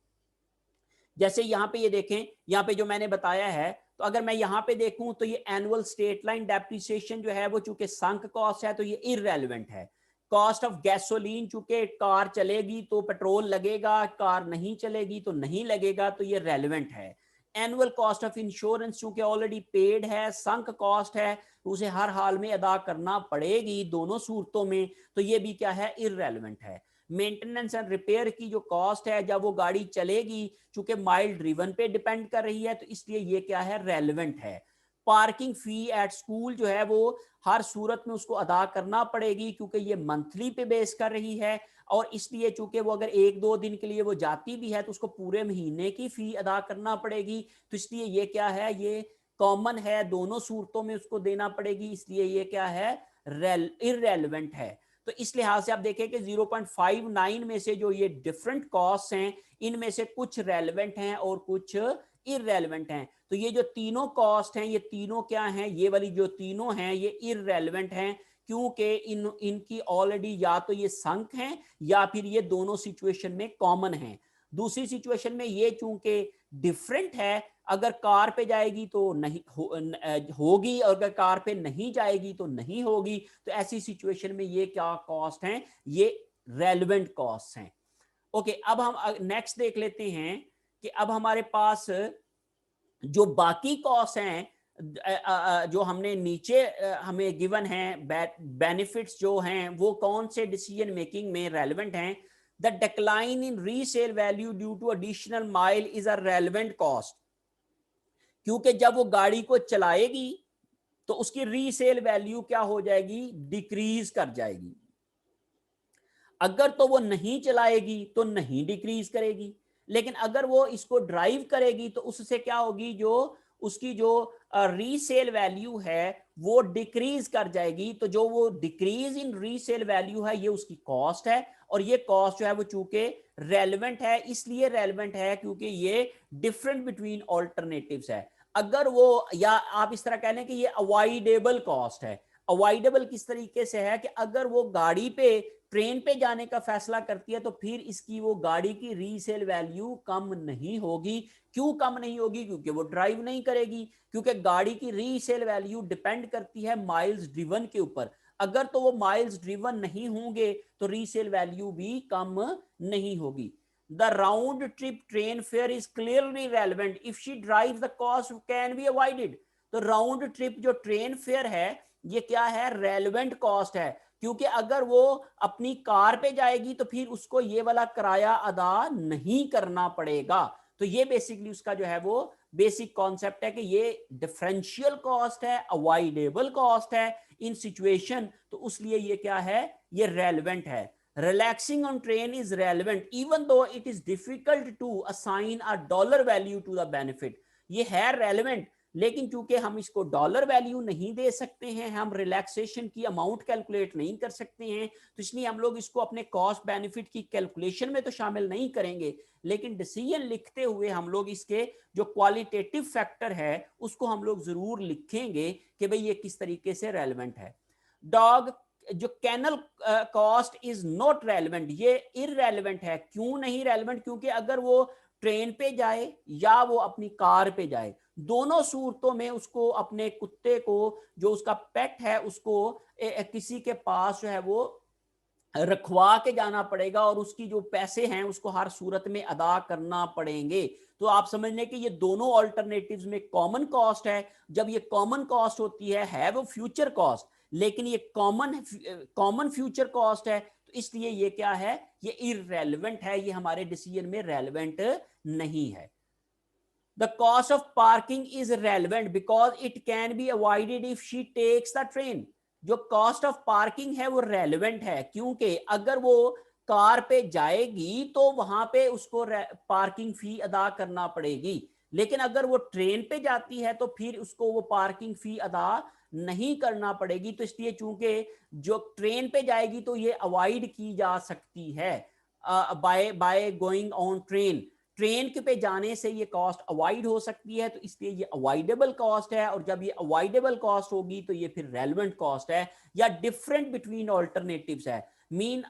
जैसे यहां पे ये देखें, यहां पे जो मैंने बताया है, तो अगर मैं यहां पे देखूं तो ये एनुअल स्टेट लाइन डेप्रिसिएशन जो है वो चूंकि संक कॉस्ट है तो ये इररेलेवेंट है. कॉस्ट ऑफ गैसोलीन, चूंकि कार चलेगी तो पेट्रोल लगेगा, कार नहीं चलेगी तो नहीं लगेगा, तो ये रेलेवेंट है. एनुअल कॉस्ट ऑफ इंश्योरेंस चूंकि ऑलरेडी पेड है, संक कॉस्ट है, तो उसे हर हाल में अदा करना पड़ेगी दोनों सूरतों में, तो ये भी क्या है, इररेलेवेंट है. मेंटेनेंस एंड रिपेयर की जो कॉस्ट है जब वो गाड़ी चलेगी, चूंकि माइल ड्रिवन पे डिपेंड कर रही है, तो इसलिए ये क्या है, रेलेवेंट है. पार्किंग फी एट स्कूल जो है वो हर सूरत में उसको अदा करना पड़ेगी, क्योंकि ये मंथली पे बेस कर रही है, और इसलिए चूंकि वो अगर एक दो दिन के लिए वो जाती भी है तो उसको पूरे महीने की फी अदा करना पड़ेगी, तो इसलिए ये क्या है, ये कॉमन है, दोनों सूरतों में उसको देना पड़ेगी, इसलिए ये क्या है, इररेलेवेंट है. तो इस लिहाज से आप देखें कि 0.59 में से जो ये डिफरेंट कॉस्ट हैं, इनमें से कुछ रेलेवेंट हैं और कुछ इररेलेवेंट हैं. तो ये जो तीनों कॉस्ट हैं, ये तीनों क्या हैं, ये वाली जो तीनों हैं ये इररेलेवेंट हैं, क्योंकि इनकी ऑलरेडी या तो ये संक हैं या फिर ये दोनों सिचुएशन में कॉमन हैं. दूसरी सिचुएशन में ये चूंकि डिफरेंट है, अगर कार पे जाएगी तो नहीं होगी, और अगर कार पे नहीं जाएगी तो नहीं होगी, तो ऐसी सिचुएशन में ये क्या कॉस्ट हैं, ये रेलेवेंट कॉस्ट हैं. ओके, अब हम नेक्स्ट देख लेते हैं कि अब हमारे पास जो बाकी कॉस्ट हैं, जो हमने नीचे हमें गिवन है, बेनिफिट्स जो हैं वो कौन से डिसीजन मेकिंग में रेलेवेंट हैं. The decline in resale value due to additional mile is a relevant cost, क्योंकि जब वो गाड़ी को चलाएगी तो उसकी रीसेल वैल्यू क्या हो जाएगी, डिक्रीज कर जाएगी. अगर तो वो नहीं चलाएगी तो नहीं डिक्रीज करेगी, लेकिन अगर वो इसको ड्राइव करेगी तो उससे क्या होगी, जो उसकी जो रीसेल वैल्यू है वो डिक्रीज कर जाएगी. तो जो वो डिक्रीज इन रीसेल वैल्यू है ये उसकी कॉस्ट है, और ये कॉस्ट जो है वो चूंकि रेलेवेंट है, इसलिए रेलेवेंट है क्योंकि ये डिफरेंट बिटवीन ऑल्टरनेटिव्स है. अगर वो, या आप इस तरह कह लें कि ये अवॉइडेबल कॉस्ट है. अवॉइडेबल किस तरीके से है कि अगर वो गाड़ी पे ट्रेन पे जाने का फैसला करती है तो फिर इसकी वो गाड़ी की रीसेल वैल्यू कम नहीं होगी. क्यों कम नहीं होगी, क्योंकि वो ड्राइव नहीं करेगी, क्योंकि गाड़ी की रीसेल वैल्यू डिपेंड करती है माइल्स ड्रिवन के ऊपर. अगर तो वो माइल्स ड्रिवन नहीं होंगे तो रीसेल वैल्यू भी कम नहीं होगी. The round trip train fair is clearly relevant, if she drives the cost can be avoided. तो राउंड ट्रिप जो ट्रेन फेयर है ये क्या है, रेलेवेंट कॉस्ट है, क्योंकि अगर वो अपनी कार पे जाएगी तो फिर उसको ये वाला किराया अदा नहीं करना पड़ेगा. तो ये बेसिकली उसका जो है वो बेसिक कॉन्सेप्ट है कि ये डिफरेंशियल कॉस्ट है, अवॉइडेबल कॉस्ट है इन सिचुएशन, तो उसलिए ये क्या है, ये रेलेवेंट है. Relaxing on train is relevant even though it is difficult to assign a dollar value to the benefit. ये है relevant, लेकिन चूंकि हम इसको डॉलर वैल्यू नहीं दे सकते हैं, हम रिलैक्सेशन की अमाउंट कैलकुलेट नहीं कर सकते हैं, तो इसलिए हम लोग इसको अपने कॉस्ट बेनिफिट की कैलकुलेशन में तो शामिल नहीं करेंगे, लेकिन डिसीजन लिखते हुए हम लोग इसके जो क्वालिटेटिव फैक्टर है उसको हम लोग जरूर लिखेंगे कि भाई ये किस तरीके से रेलेवेंट है. डॉग जो kennel cost is not relevant, ये इररेलेवेंट है. क्यों नहीं रेलेवेंट, क्योंकि अगर वो ट्रेन पे जाए या वो अपनी कार पे जाए, दोनों सूरतों में उसको अपने कुत्ते को, जो उसका पेट है, उसको किसी के पास जो है वो रखवा के जाना पड़ेगा और उसकी जो पैसे हैं उसको हर सूरत में अदा करना पड़ेंगे। तो आप समझ लें कि ये दोनों ऑल्टरनेटिव्स में कॉमन कॉस्ट है। जब ये कॉमन कॉस्ट होती है वो फ्यूचर कॉस्ट, लेकिन ये कॉमन फ्यूचर कॉस्ट है, तो इसलिए ये क्या है, ये इररेलेवेंट है, ये हमारे डिसीजन में रेलेवेंट नहीं है। The cost of parking is relevant because it can be avoided if she takes the train. जो कॉस्ट ऑफ पार्किंग है वो रेलेवेंट है, क्योंकि अगर वो कार पे जाएगी तो वहां पे उसको पार्किंग फी अदा करना पड़ेगी, लेकिन अगर वो ट्रेन पे जाती है तो फिर उसको वो पार्किंग फी अदा नहीं करना पड़ेगी। तो इसलिए चूंकि जो ट्रेन पे जाएगी तो ये अवॉइड की जा सकती है by by going on train. Train के पे जाने से ये कॉस्ट अवॉइड हो सकती है, तो इसलिए ये अवॉइडेबल कॉस्ट है, और जब ये अवॉइडेबल कॉस्ट होगी तो ये फिर रेलेवेंट कॉस्ट है या डिफरेंट बिटवीन ऑल्टरनेटिव्स है। मीन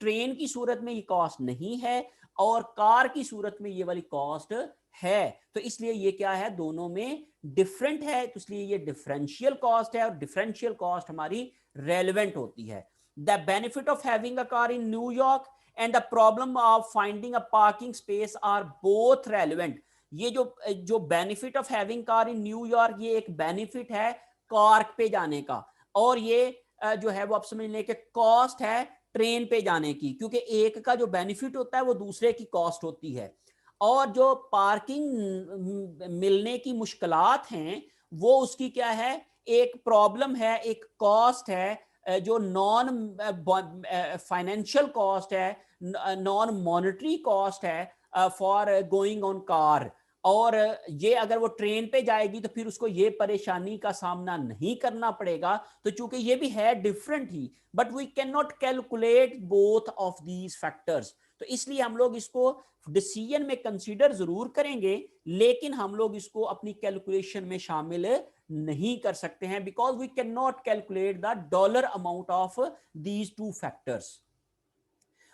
ट्रेन की सूरत में ये कॉस्ट नहीं है और कार की सूरत में ये वाली कॉस्ट है, तो इसलिए ये क्या है, दोनों में डिफरेंट है, तो इसलिए ये डिफरेंशियल कॉस्ट है और डिफरेंशियल कॉस्ट हमारी रेलेवेंट होती है। The benefit of having a car in New York and the problem of finding a parking space are both relevant। ये जो benefit of having car in New York, ये एक बेनिफिट है कार पे जाने का, और ये जो है वो आप समझ लें कि कॉस्ट है ट्रेन पे जाने की, क्योंकि एक का जो बेनिफिट होता है वो दूसरे की कॉस्ट होती है। और जो पार्किंग मिलने की मुश्किलात हैं वो उसकी क्या है, एक प्रॉब्लम है, एक कॉस्ट है जो नॉन फाइनेंशियल कॉस्ट है, नॉन मॉनेटरी कॉस्ट है फॉर गोइंग ऑन कार। और ये अगर वो ट्रेन पे जाएगी तो फिर उसको ये परेशानी का सामना नहीं करना पड़ेगा। तो चूंकि ये भी है डिफरेंट ही, but we can not calculate both of these factors, तो इसलिए हम लोग इसको डिसीजन में कंसीडर जरूर करेंगे, लेकिन हम लोग इसको अपनी कैलकुलेशन में शामिल नहीं कर सकते हैं, because we can not calculate the dollar amount of these two factors.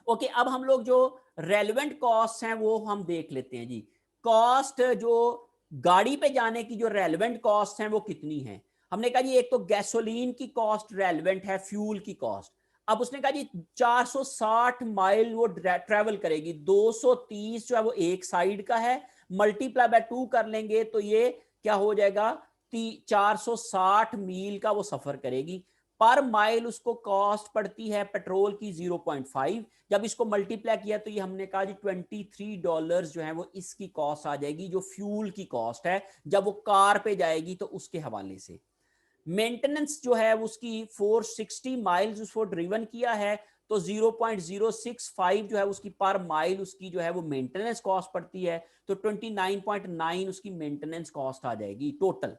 Okay, अब हम लोग जो रेलेवेंट कॉस्ट हैं वो हम देख लेते हैं जी। कॉस्ट जो गाड़ी पे जाने की जो रेलेवेंट कॉस्ट हैं वो कितनी हैं। हमने कहा जी एक तो गैसोलीन की कॉस्ट रेलेवेंट है, फ्यूल की कॉस्ट। अब उसने कहा जी 460 माइल वो ट्रेवल करेगी, 230 जो है वो एक साइड का है, मल्टीप्लाई बाय 2 कर लेंगे तो ये क्या हो जाएगा, 460 मील का वो सफर करेगी। पर माइल उसको कॉस्ट पड़ती है पेट्रोल की 0.5। जब इसको मल्टीप्लाई किया तो ये हमने कहा जी $23 जो है वो इसकी कॉस्ट आ जाएगी, जो फ्यूल की कॉस्ट है जब वो कार पे जाएगी तो उसके हवाले से। मेंटेनेंस जो है उसकी 460 माइल्स उसको ड्रिवन किया है तो 0.065 जो है उसकी पर माइल उसकी जो है वो मेंटेनेंस कॉस्ट पड़ती है, तो 29.9 उसकी मेंटेनेंस कॉस्ट आ जाएगी total.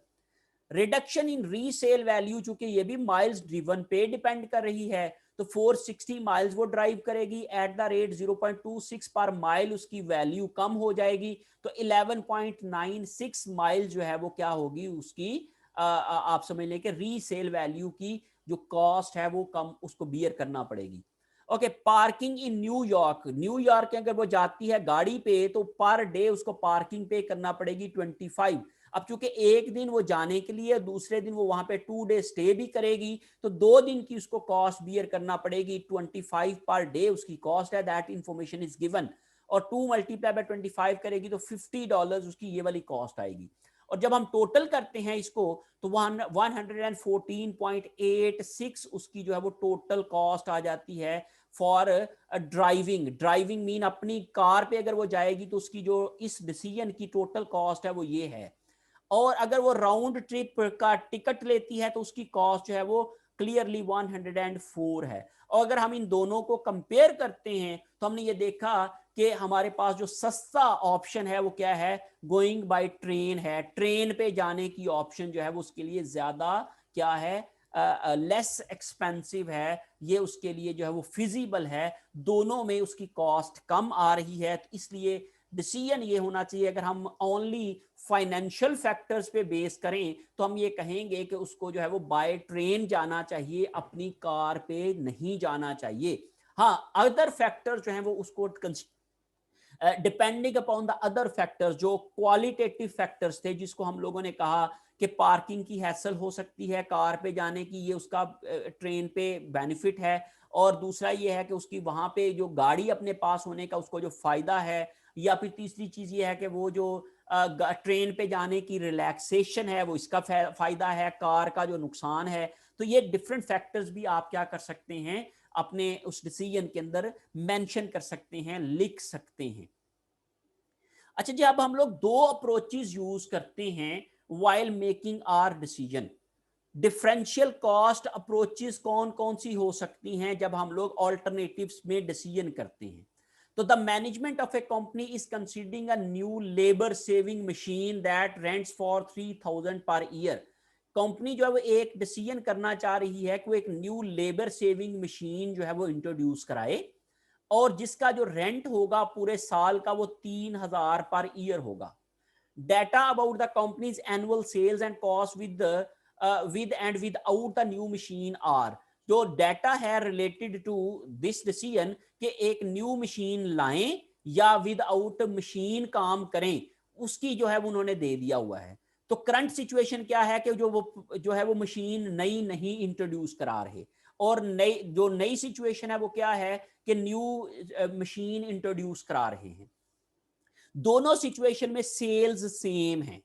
Reduction in resale value, चूंकि ये भी माइल्स ड्रिवन पे डिपेंड कर रही है, तो 460 माइल्स वो ड्राइव करेगी at the rate 0.26 per mile, उसकी वैल्यू कम हो जाएगी, तो 11.96 माइल जो है वो क्या होगी उसकी आप समझ लें कि रीसेल वैल्यू की जो कॉस्ट है वो कम उसको बियर करना पड़ेगी। Okay, parking in New York, New York अगर वो जाती है गाड़ी पे तो पर डे उसको पार्किंग पे करना पड़ेगी 25। अब चूंकि एक दिन वो जाने के लिए, दूसरे दिन वो वहां पे 2 डे स्टे भी करेगी, तो 2 दिन की उसको कॉस्ट बियर करना पड़ेगी, 25 पर डे उसकी कॉस्ट है, दैट इंफॉर्मेशन इज गिवन, और 2 मल्टीप्लाई बाय 25 करेगी तो $50 उसकी ये वाली कॉस्ट आएगी। और जब हम टोटल करते हैं इसको तो 114.86 उसकी जो है वो टोटल कॉस्ट आ जाती है फॉर ड्राइविंग। ड्राइविंग मीन अपनी कार पे अगर वो जाएगी तो उसकी जो इस डिसीजन की टोटल कॉस्ट है वो ये है। और अगर वो राउंड ट्रिप का टिकट लेती है तो उसकी कॉस्ट जो है वो क्लियरली 104 है। और अगर हम इन दोनों को कंपेयर करते हैं तो हमने ये देखा कि हमारे पास जो सस्ता ऑप्शन है वो क्या है, गोइंग बाय ट्रेन है। ट्रेन पे जाने की ऑप्शन जो है वो उसके लिए ज्यादा क्या है, लेस एक्सपेंसिव है, ये उसके लिए जो है वो फिजिबल है, दोनों में उसकी कॉस्ट कम आ रही है। तो इसलिए डिसीजन ये होना चाहिए, अगर हम ओनली फाइनेंशियल फैक्टर्स पे बेस करें तो हम ये कहेंगे कि उसको जो है वो बाय ट्रेन जाना चाहिए, अपनी कार पे नहीं जाना चाहिए। हाँ, अदर फैक्टर जो है वो उसको depending upon the other factors, जो क्वालिटेटिव फैक्टर्स थे, जिसको हम लोगों ने कहा कि पार्किंग की हैसल हो सकती है कार पे जाने की, ये उसका ट्रेन पे बेनिफिट है, और दूसरा ये है कि उसकी वहां पे जो गाड़ी अपने पास होने का उसको जो फायदा है, या फिर तीसरी चीज ये है कि वो जो ट्रेन पे जाने की रिलैक्सेशन है वो इसका फायदा है, कार का जो नुकसान है। तो ये डिफरेंट फैक्टर्स भी आप क्या कर सकते हैं, अपने उस डिसीजन के अंदर मेंशन कर सकते हैं, लिख सकते हैं। अच्छा जी, अब हम लोग दो अप्रोचेस यूज करते हैं while making our decision. Differential cost approaches कौन कौन सी हो सकती हैं जब हम लोग ऑल्टरनेटिव्स में डिसीजन करते हैं? तो the management of A company is considering a new labour saving machine that rents for 3000 per year. Company जो है वो एक डिसीजन करना चाह रही है कि वो एक न्यू लेबर सेविंग मशीन जो है वो इंट्रोड्यूस कराए, और जिसका जो रेंट होगा पूरे साल का वो 3000 पर ईयर होगा। Data about the company's annual sales and cost with and without the new machine are, जो डाटा है रिलेटेड टू दिस डिसीजन कि एक न्यू मशीन लाएं या विदाउट मशीन काम करें, उसकी जो है वो उन्होंने दे दिया हुआ है। तो करंट सिचुएशन क्या है कि जो है वो मशीन नई नहीं इंट्रोड्यूस करा रहे, और नई सिचुएशन है वो क्या है कि न्यू मशीन इंट्रोड्यूस करा रहे हैं। दोनों सिचुएशन में सेल्स सेम है,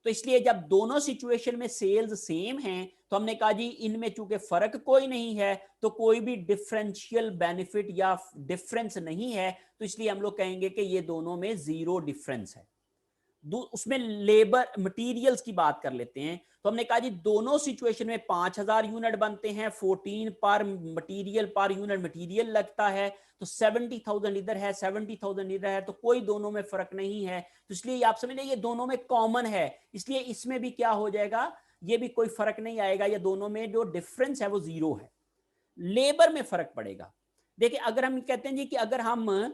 तो इसलिए जब दोनों सिचुएशन में सेल्स सेम हैं तो हमने कहा जी इनमें चूंकि फर्क कोई नहीं है तो कोई भी डिफरेंशियल बेनिफिट या डिफरेंस नहीं है, तो इसलिए हम लोग कहेंगे कि ये दोनों में जीरो डिफरेंस है। उसमें लेबर मटेरियल्स की बात कर लेते हैं, तो हमने कहा जी दोनों सिचुएशन में 5000 यूनिट बनते हैं, 14 पर मटेरियल पर यूनिट मटेरियल लगता है, तो 70,000 इधर है 70,000 इधर है, तो कोई दोनों में फर्क नहीं है। तो इसलिए आप समझ लीजिए ये दोनों में कॉमन है, इसलिए इसमें भी क्या हो जाएगा, ये भी कोई फर्क नहीं आएगा, ये दोनों में जो डिफरेंस है वो जीरो है। लेबर में फर्क पड़ेगा। देखिए अगर हम कहते हैं जी कि अगर हम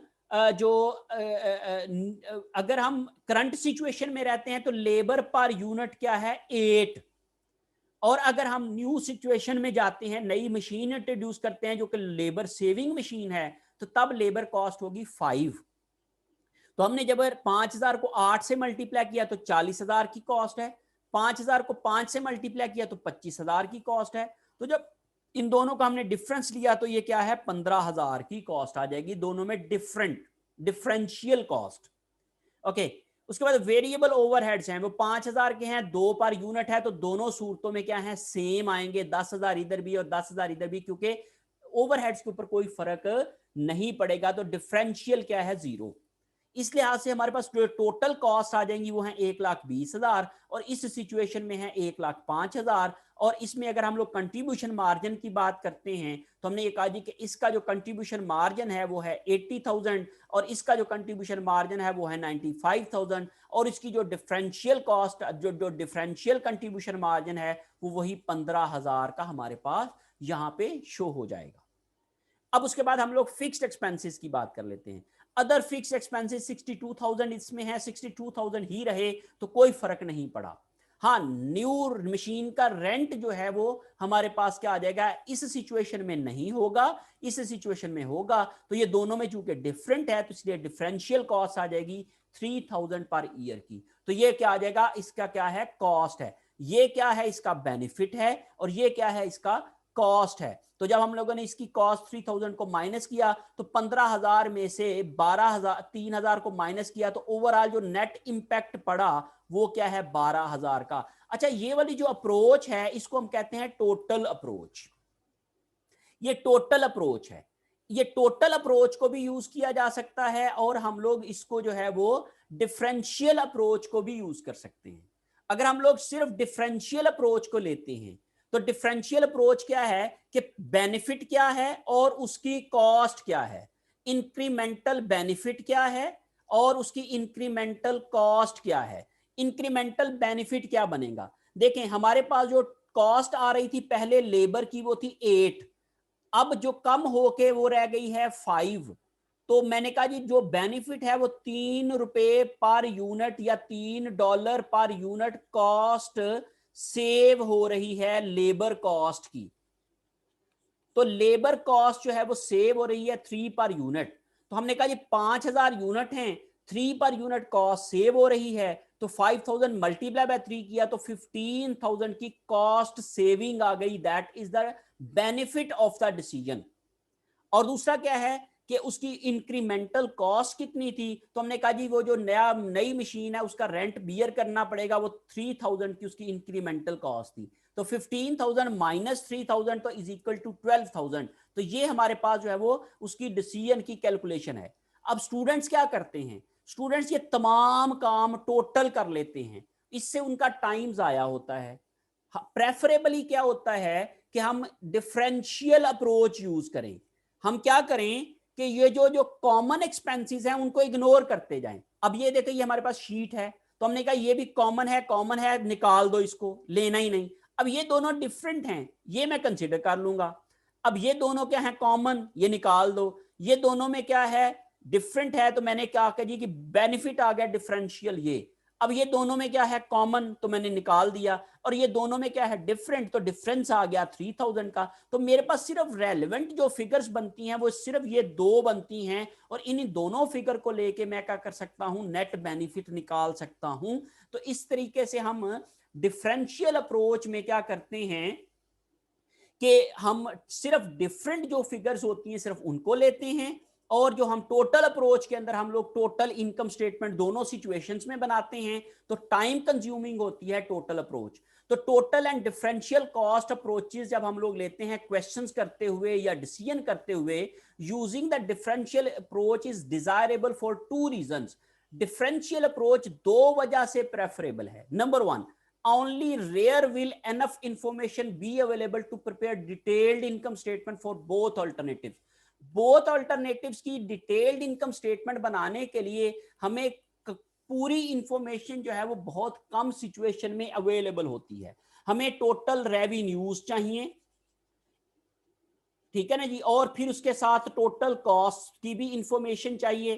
अगर हम करंट सिचुएशन में रहते हैं तो लेबर पर यूनिट क्या है 8, और अगर हम न्यू सिचुएशन में जाते हैं, नई मशीन इंट्रोड्यूस करते हैं जो कि लेबर सेविंग मशीन है, तो तब लेबर कॉस्ट होगी 5। तो हमने जब 5000 को 8 से मल्टीप्लाई किया तो 40,000 की कॉस्ट है, 5000 को 5 से मल्टीप्लाई किया तो 25,000 की कॉस्ट है। तो जब इन दोनों का हमने डिफरेंस लिया तो ये क्या है 15,000 की कॉस्ट आ जाएगी, दोनों में डिफरेंशियल कॉस्ट। ओके, उसके बाद वेरिएबल ओवरहेड्स हैं वो 5000 के हैं, 2 पर यूनिट है, तो दोनों सूरतों में क्या है सेम आएंगे, 10,000 इधर भी और 10,000 इधर भी, क्योंकि ओवरहेड्स के ऊपर कोई फर्क नहीं पड़ेगा, तो डिफरेंशियल क्या है जीरो। इस लिहाज से हमारे पास जो टोटल कॉस्ट आ जाएंगी वो है 1,20,000, और इस सिचुएशन में है 1,05,000। और इसमें अगर हम लोग कंट्रीब्यूशन मार्जिन की बात करते हैं तो हमने ये कहा जी कि इसका जो कंट्रीब्यूशन मार्जिन है वो है 80,000, और इसका जो कंट्रीब्यूशन मार्जिन है वो है 95,000, और इसकी जो डिफरेंशियल कॉस्ट जो डिफरेंशियल कंट्रीब्यूशन मार्जिन है वो वही 15,000 का हमारे पास यहां पे शो हो जाएगा। अब उसके बाद हम लोग फिक्स्ड एक्सपेंसेस की बात कर लेते हैं। अदर फिक्स एक्सपेंसेस 62,000 इसमें है, 62,000 ही रहे तो कोई फर्क नहीं पड़ा। हाँ, न्यू मशीन का रेंट जो है वो हमारे पास क्या आ जाएगा, इस सिचुएशन में नहीं होगा, इस सिचुएशन में होगा, तो ये दोनों में चूंकि डिफरेंट है तो इसलिए डिफरेंशियल कॉस्ट आ जाएगी 3,000 पर ईयर की। तो ये क्या आ जाएगा, इसका क्या है कॉस्ट है, ये क्या है इसका बेनिफिट है, और ये क्या है इसका कॉस्ट है। तो जब हम लोगों ने इसकी कॉस्ट 3000 को माइनस किया तो 15,000 में से 12,000 3,000 को माइनस किया तो ओवरऑल जो नेट इंपैक्ट पड़ा वो क्या है 12,000 का। अच्छा, ये वाली जो अप्रोच है इसको हम कहते हैं टोटल अप्रोच। ये टोटल अप्रोच है, ये टोटल अप्रोच को भी यूज किया जा सकता है, और हम लोग इसको जो है वो डिफरेंशियल अप्रोच को भी यूज कर सकते हैं। अगर हम लोग सिर्फ डिफरेंशियल अप्रोच को लेते हैं तो डिफरेंशियल अप्रोच क्या है कि बेनिफिट क्या है और उसकी कॉस्ट क्या है, इंक्रीमेंटल बेनिफिट क्या है और उसकी इंक्रीमेंटल कॉस्ट क्या है। इंक्रीमेंटल बेनिफिट क्या बनेगा, देखें हमारे पास जो कॉस्ट आ रही थी पहले लेबर की वो थी 8, अब जो कम होके वो रह गई है 5, तो मैंने कहा जी जो बेनिफिट है वो 3 रुपए पर यूनिट या $3 पर यूनिट कॉस्ट सेव हो रही है लेबर कॉस्ट की। तो लेबर कॉस्ट जो है वो सेव हो रही है 3 पर यूनिट। तो हमने कहा ये 5000 यूनिट हैं, 3 पर यूनिट कॉस्ट सेव हो रही है, तो 5000 मल्टीप्लाई बाय 3 किया तो 15000 की कॉस्ट सेविंग आ गई। That is the benefit of the decision. और दूसरा क्या है कि उसकी इंक्रीमेंटल कॉस्ट कितनी थी, तो हमने कहा जी वो जो नई मशीन है उसका रेंट बियर करना पड़ेगा, वो 3000 की उसकी इंक्रीमेंटल कॉस्ट थी। तो 15000 माइनस 3000 तो इज इक्वल टू 12000। तो ये हमारे पास जो है वो उसकी डिसीजन की कैलकुलेशन है। अब स्टूडेंट्स क्या करते हैं, स्टूडेंट्स ये तमाम काम टोटल कर लेते हैं, इससे उनका टाइम जाया होता है। प्रेफरेबली क्या होता है कि हम डिफरेंशियल अप्रोच यूज करें। हम क्या करें कि ये जो जो कॉमन एक्सपेंसेस हैं उनको इग्नोर करते जाएं। अब ये देखिए ये हमारे पास शीट है, तो हमने कहा ये भी कॉमन है निकाल दो, इसको लेना ही नहीं। अब ये दोनों डिफरेंट हैं, ये मैं कंसीडर कर लूंगा। अब ये दोनों क्या है कॉमन, ये निकाल दो। ये दोनों में क्या है डिफरेंट है, तो मैंने क्या कहा जी कि बेनिफिट आ गया डिफरेंशियल ये। अब ये दोनों में क्या है कॉमन, तो मैंने निकाल दिया। और ये दोनों में क्या है डिफरेंट, तो डिफरेंस आ गया 3000 का। तो मेरे पास सिर्फ रेलेवेंट जो फिगर्स बनती हैं वो सिर्फ ये दो बनती हैं, और इन दोनों फिगर को लेके मैं क्या कर सकता हूं, नेट बेनिफिट निकाल सकता हूं। तो इस तरीके से हम डिफरेंशियल अप्रोच में क्या करते हैं कि हम सिर्फ डिफरेंट जो फिगर्स होती हैं सिर्फ उनको लेते हैं, और जो हम टोटल अप्रोच के अंदर हम लोग टोटल इनकम स्टेटमेंट दोनों सिचुएशंस में बनाते हैं, तो टाइम कंज्यूमिंग होती है टोटल अप्रोच। तो total and differential cost approaches जब हम लोग लेते हैं क्वेश्चंस करते हुए या डिसीजन करते हुए, using the differential approach is desirable for two reasons. Differential approach दो वजह से प्रेफरेबल है। Number one, only rare will enough information be available to prepare detailed income statement for both alternatives। both alternatives की detailed income statement बनाने के लिए हमें पूरी इंफॉर्मेशन जो है वो बहुत कम सिचुएशन में अवेलेबल होती है। हमें टोटल रेवेन्यूज चाहिए, ठीक है ना जी, और फिर उसके साथ टोटल कॉस्ट की भी इंफॉर्मेशन चाहिए।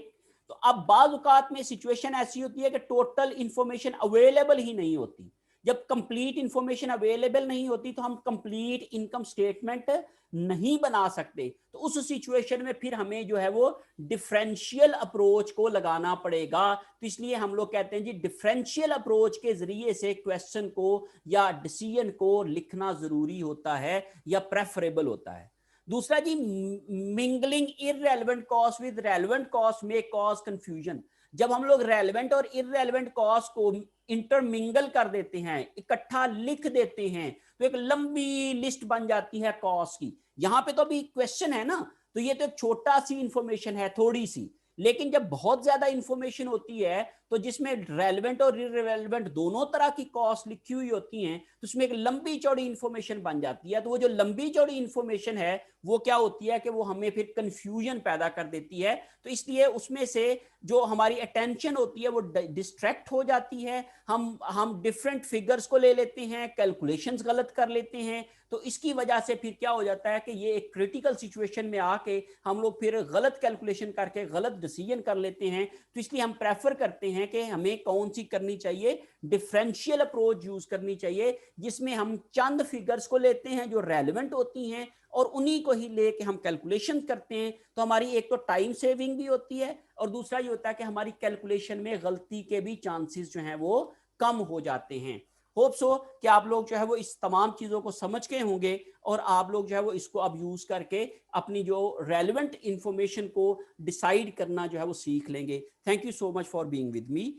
तो अब बाज़ औक़ात में सिचुएशन ऐसी होती है कि टोटल इंफॉर्मेशन अवेलेबल ही नहीं होती। जब कंप्लीट इंफॉर्मेशन अवेलेबल नहीं होती तो हम कंप्लीट इनकम स्टेटमेंट नहीं बना सकते। तो उस सिचुएशन में फिर हमें जो है वो डिफरेंशियल अप्रोच को लगाना पड़ेगा। तो इसलिए हम लोग कहते हैं जी डिफरेंशियल अप्रोच के जरिए से क्वेश्चन को या डिसीजन को लिखना जरूरी होता है या प्रेफरेबल होता है। दूसरा जी, mingling irrelevant cost with relevant cost में कॉज कंफ्यूजन। जब हम लोग रेलेवेंट और इररेलेवेंट कॉस्ट को इंटरमिंगल कर देते हैं, इकट्ठा लिख देते हैं, तो एक लंबी लिस्ट बन जाती है कॉस्ट की। यहां पे तो अभी क्वेश्चन है ना, तो ये तो एक छोटा सी इंफॉर्मेशन है, थोड़ी सी। लेकिन जब बहुत ज्यादा इंफॉर्मेशन होती है तो जिसमें रेलेवेंट और इररेलेवेंट दोनों तरह की कॉस्ट लिखी हुई होती हैं, तो उसमें एक लंबी चौड़ी इंफॉर्मेशन बन जाती है। तो वो जो लंबी चौड़ी इंफॉर्मेशन है वो क्या होती है कि वो हमें फिर कंफ्यूजन पैदा कर देती है। तो इसलिए उसमें से जो हमारी अटेंशन होती है वो डिस्ट्रैक्ट हो जाती है। हम डिफरेंट फिगर्स को ले लेते हैं, कैलकुलेशंस गलत कर लेते हैं। तो इसकी वजह से फिर क्या हो जाता है कि ये एक क्रिटिकल सिचुएशन में आके हम लोग फिर गलत कैलकुलेशन करके गलत डिसीजन कर लेते हैं। तो इसलिए हम प्रेफर करते हैं कि हमें कौन सी करनी चाहिए, डिफरेंशियल अप्रोच यूज करनी चाहिए, जिसमें हम चंद फिगर्स को लेते हैं जो रेलेवेंट होती हैं और उन्हीं को ही लेके हम कैलकुलेशन करते हैं। तो हमारी एक तो टाइम सेविंग भी होती है, और दूसरा ये होता है कि हमारी कैलकुलेशन में गलती के भी चांसेस जो हैं वो कम हो जाते हैं। होप सो कि आप लोग जो है वो इस तमाम चीज़ों को समझ गए होंगे, और आप लोग जो है वो इसको अब यूज़ करके अपनी जो रेलेवेंट इंफॉर्मेशन को डिसाइड करना जो है वो सीख लेंगे। Thank you so much for being with me.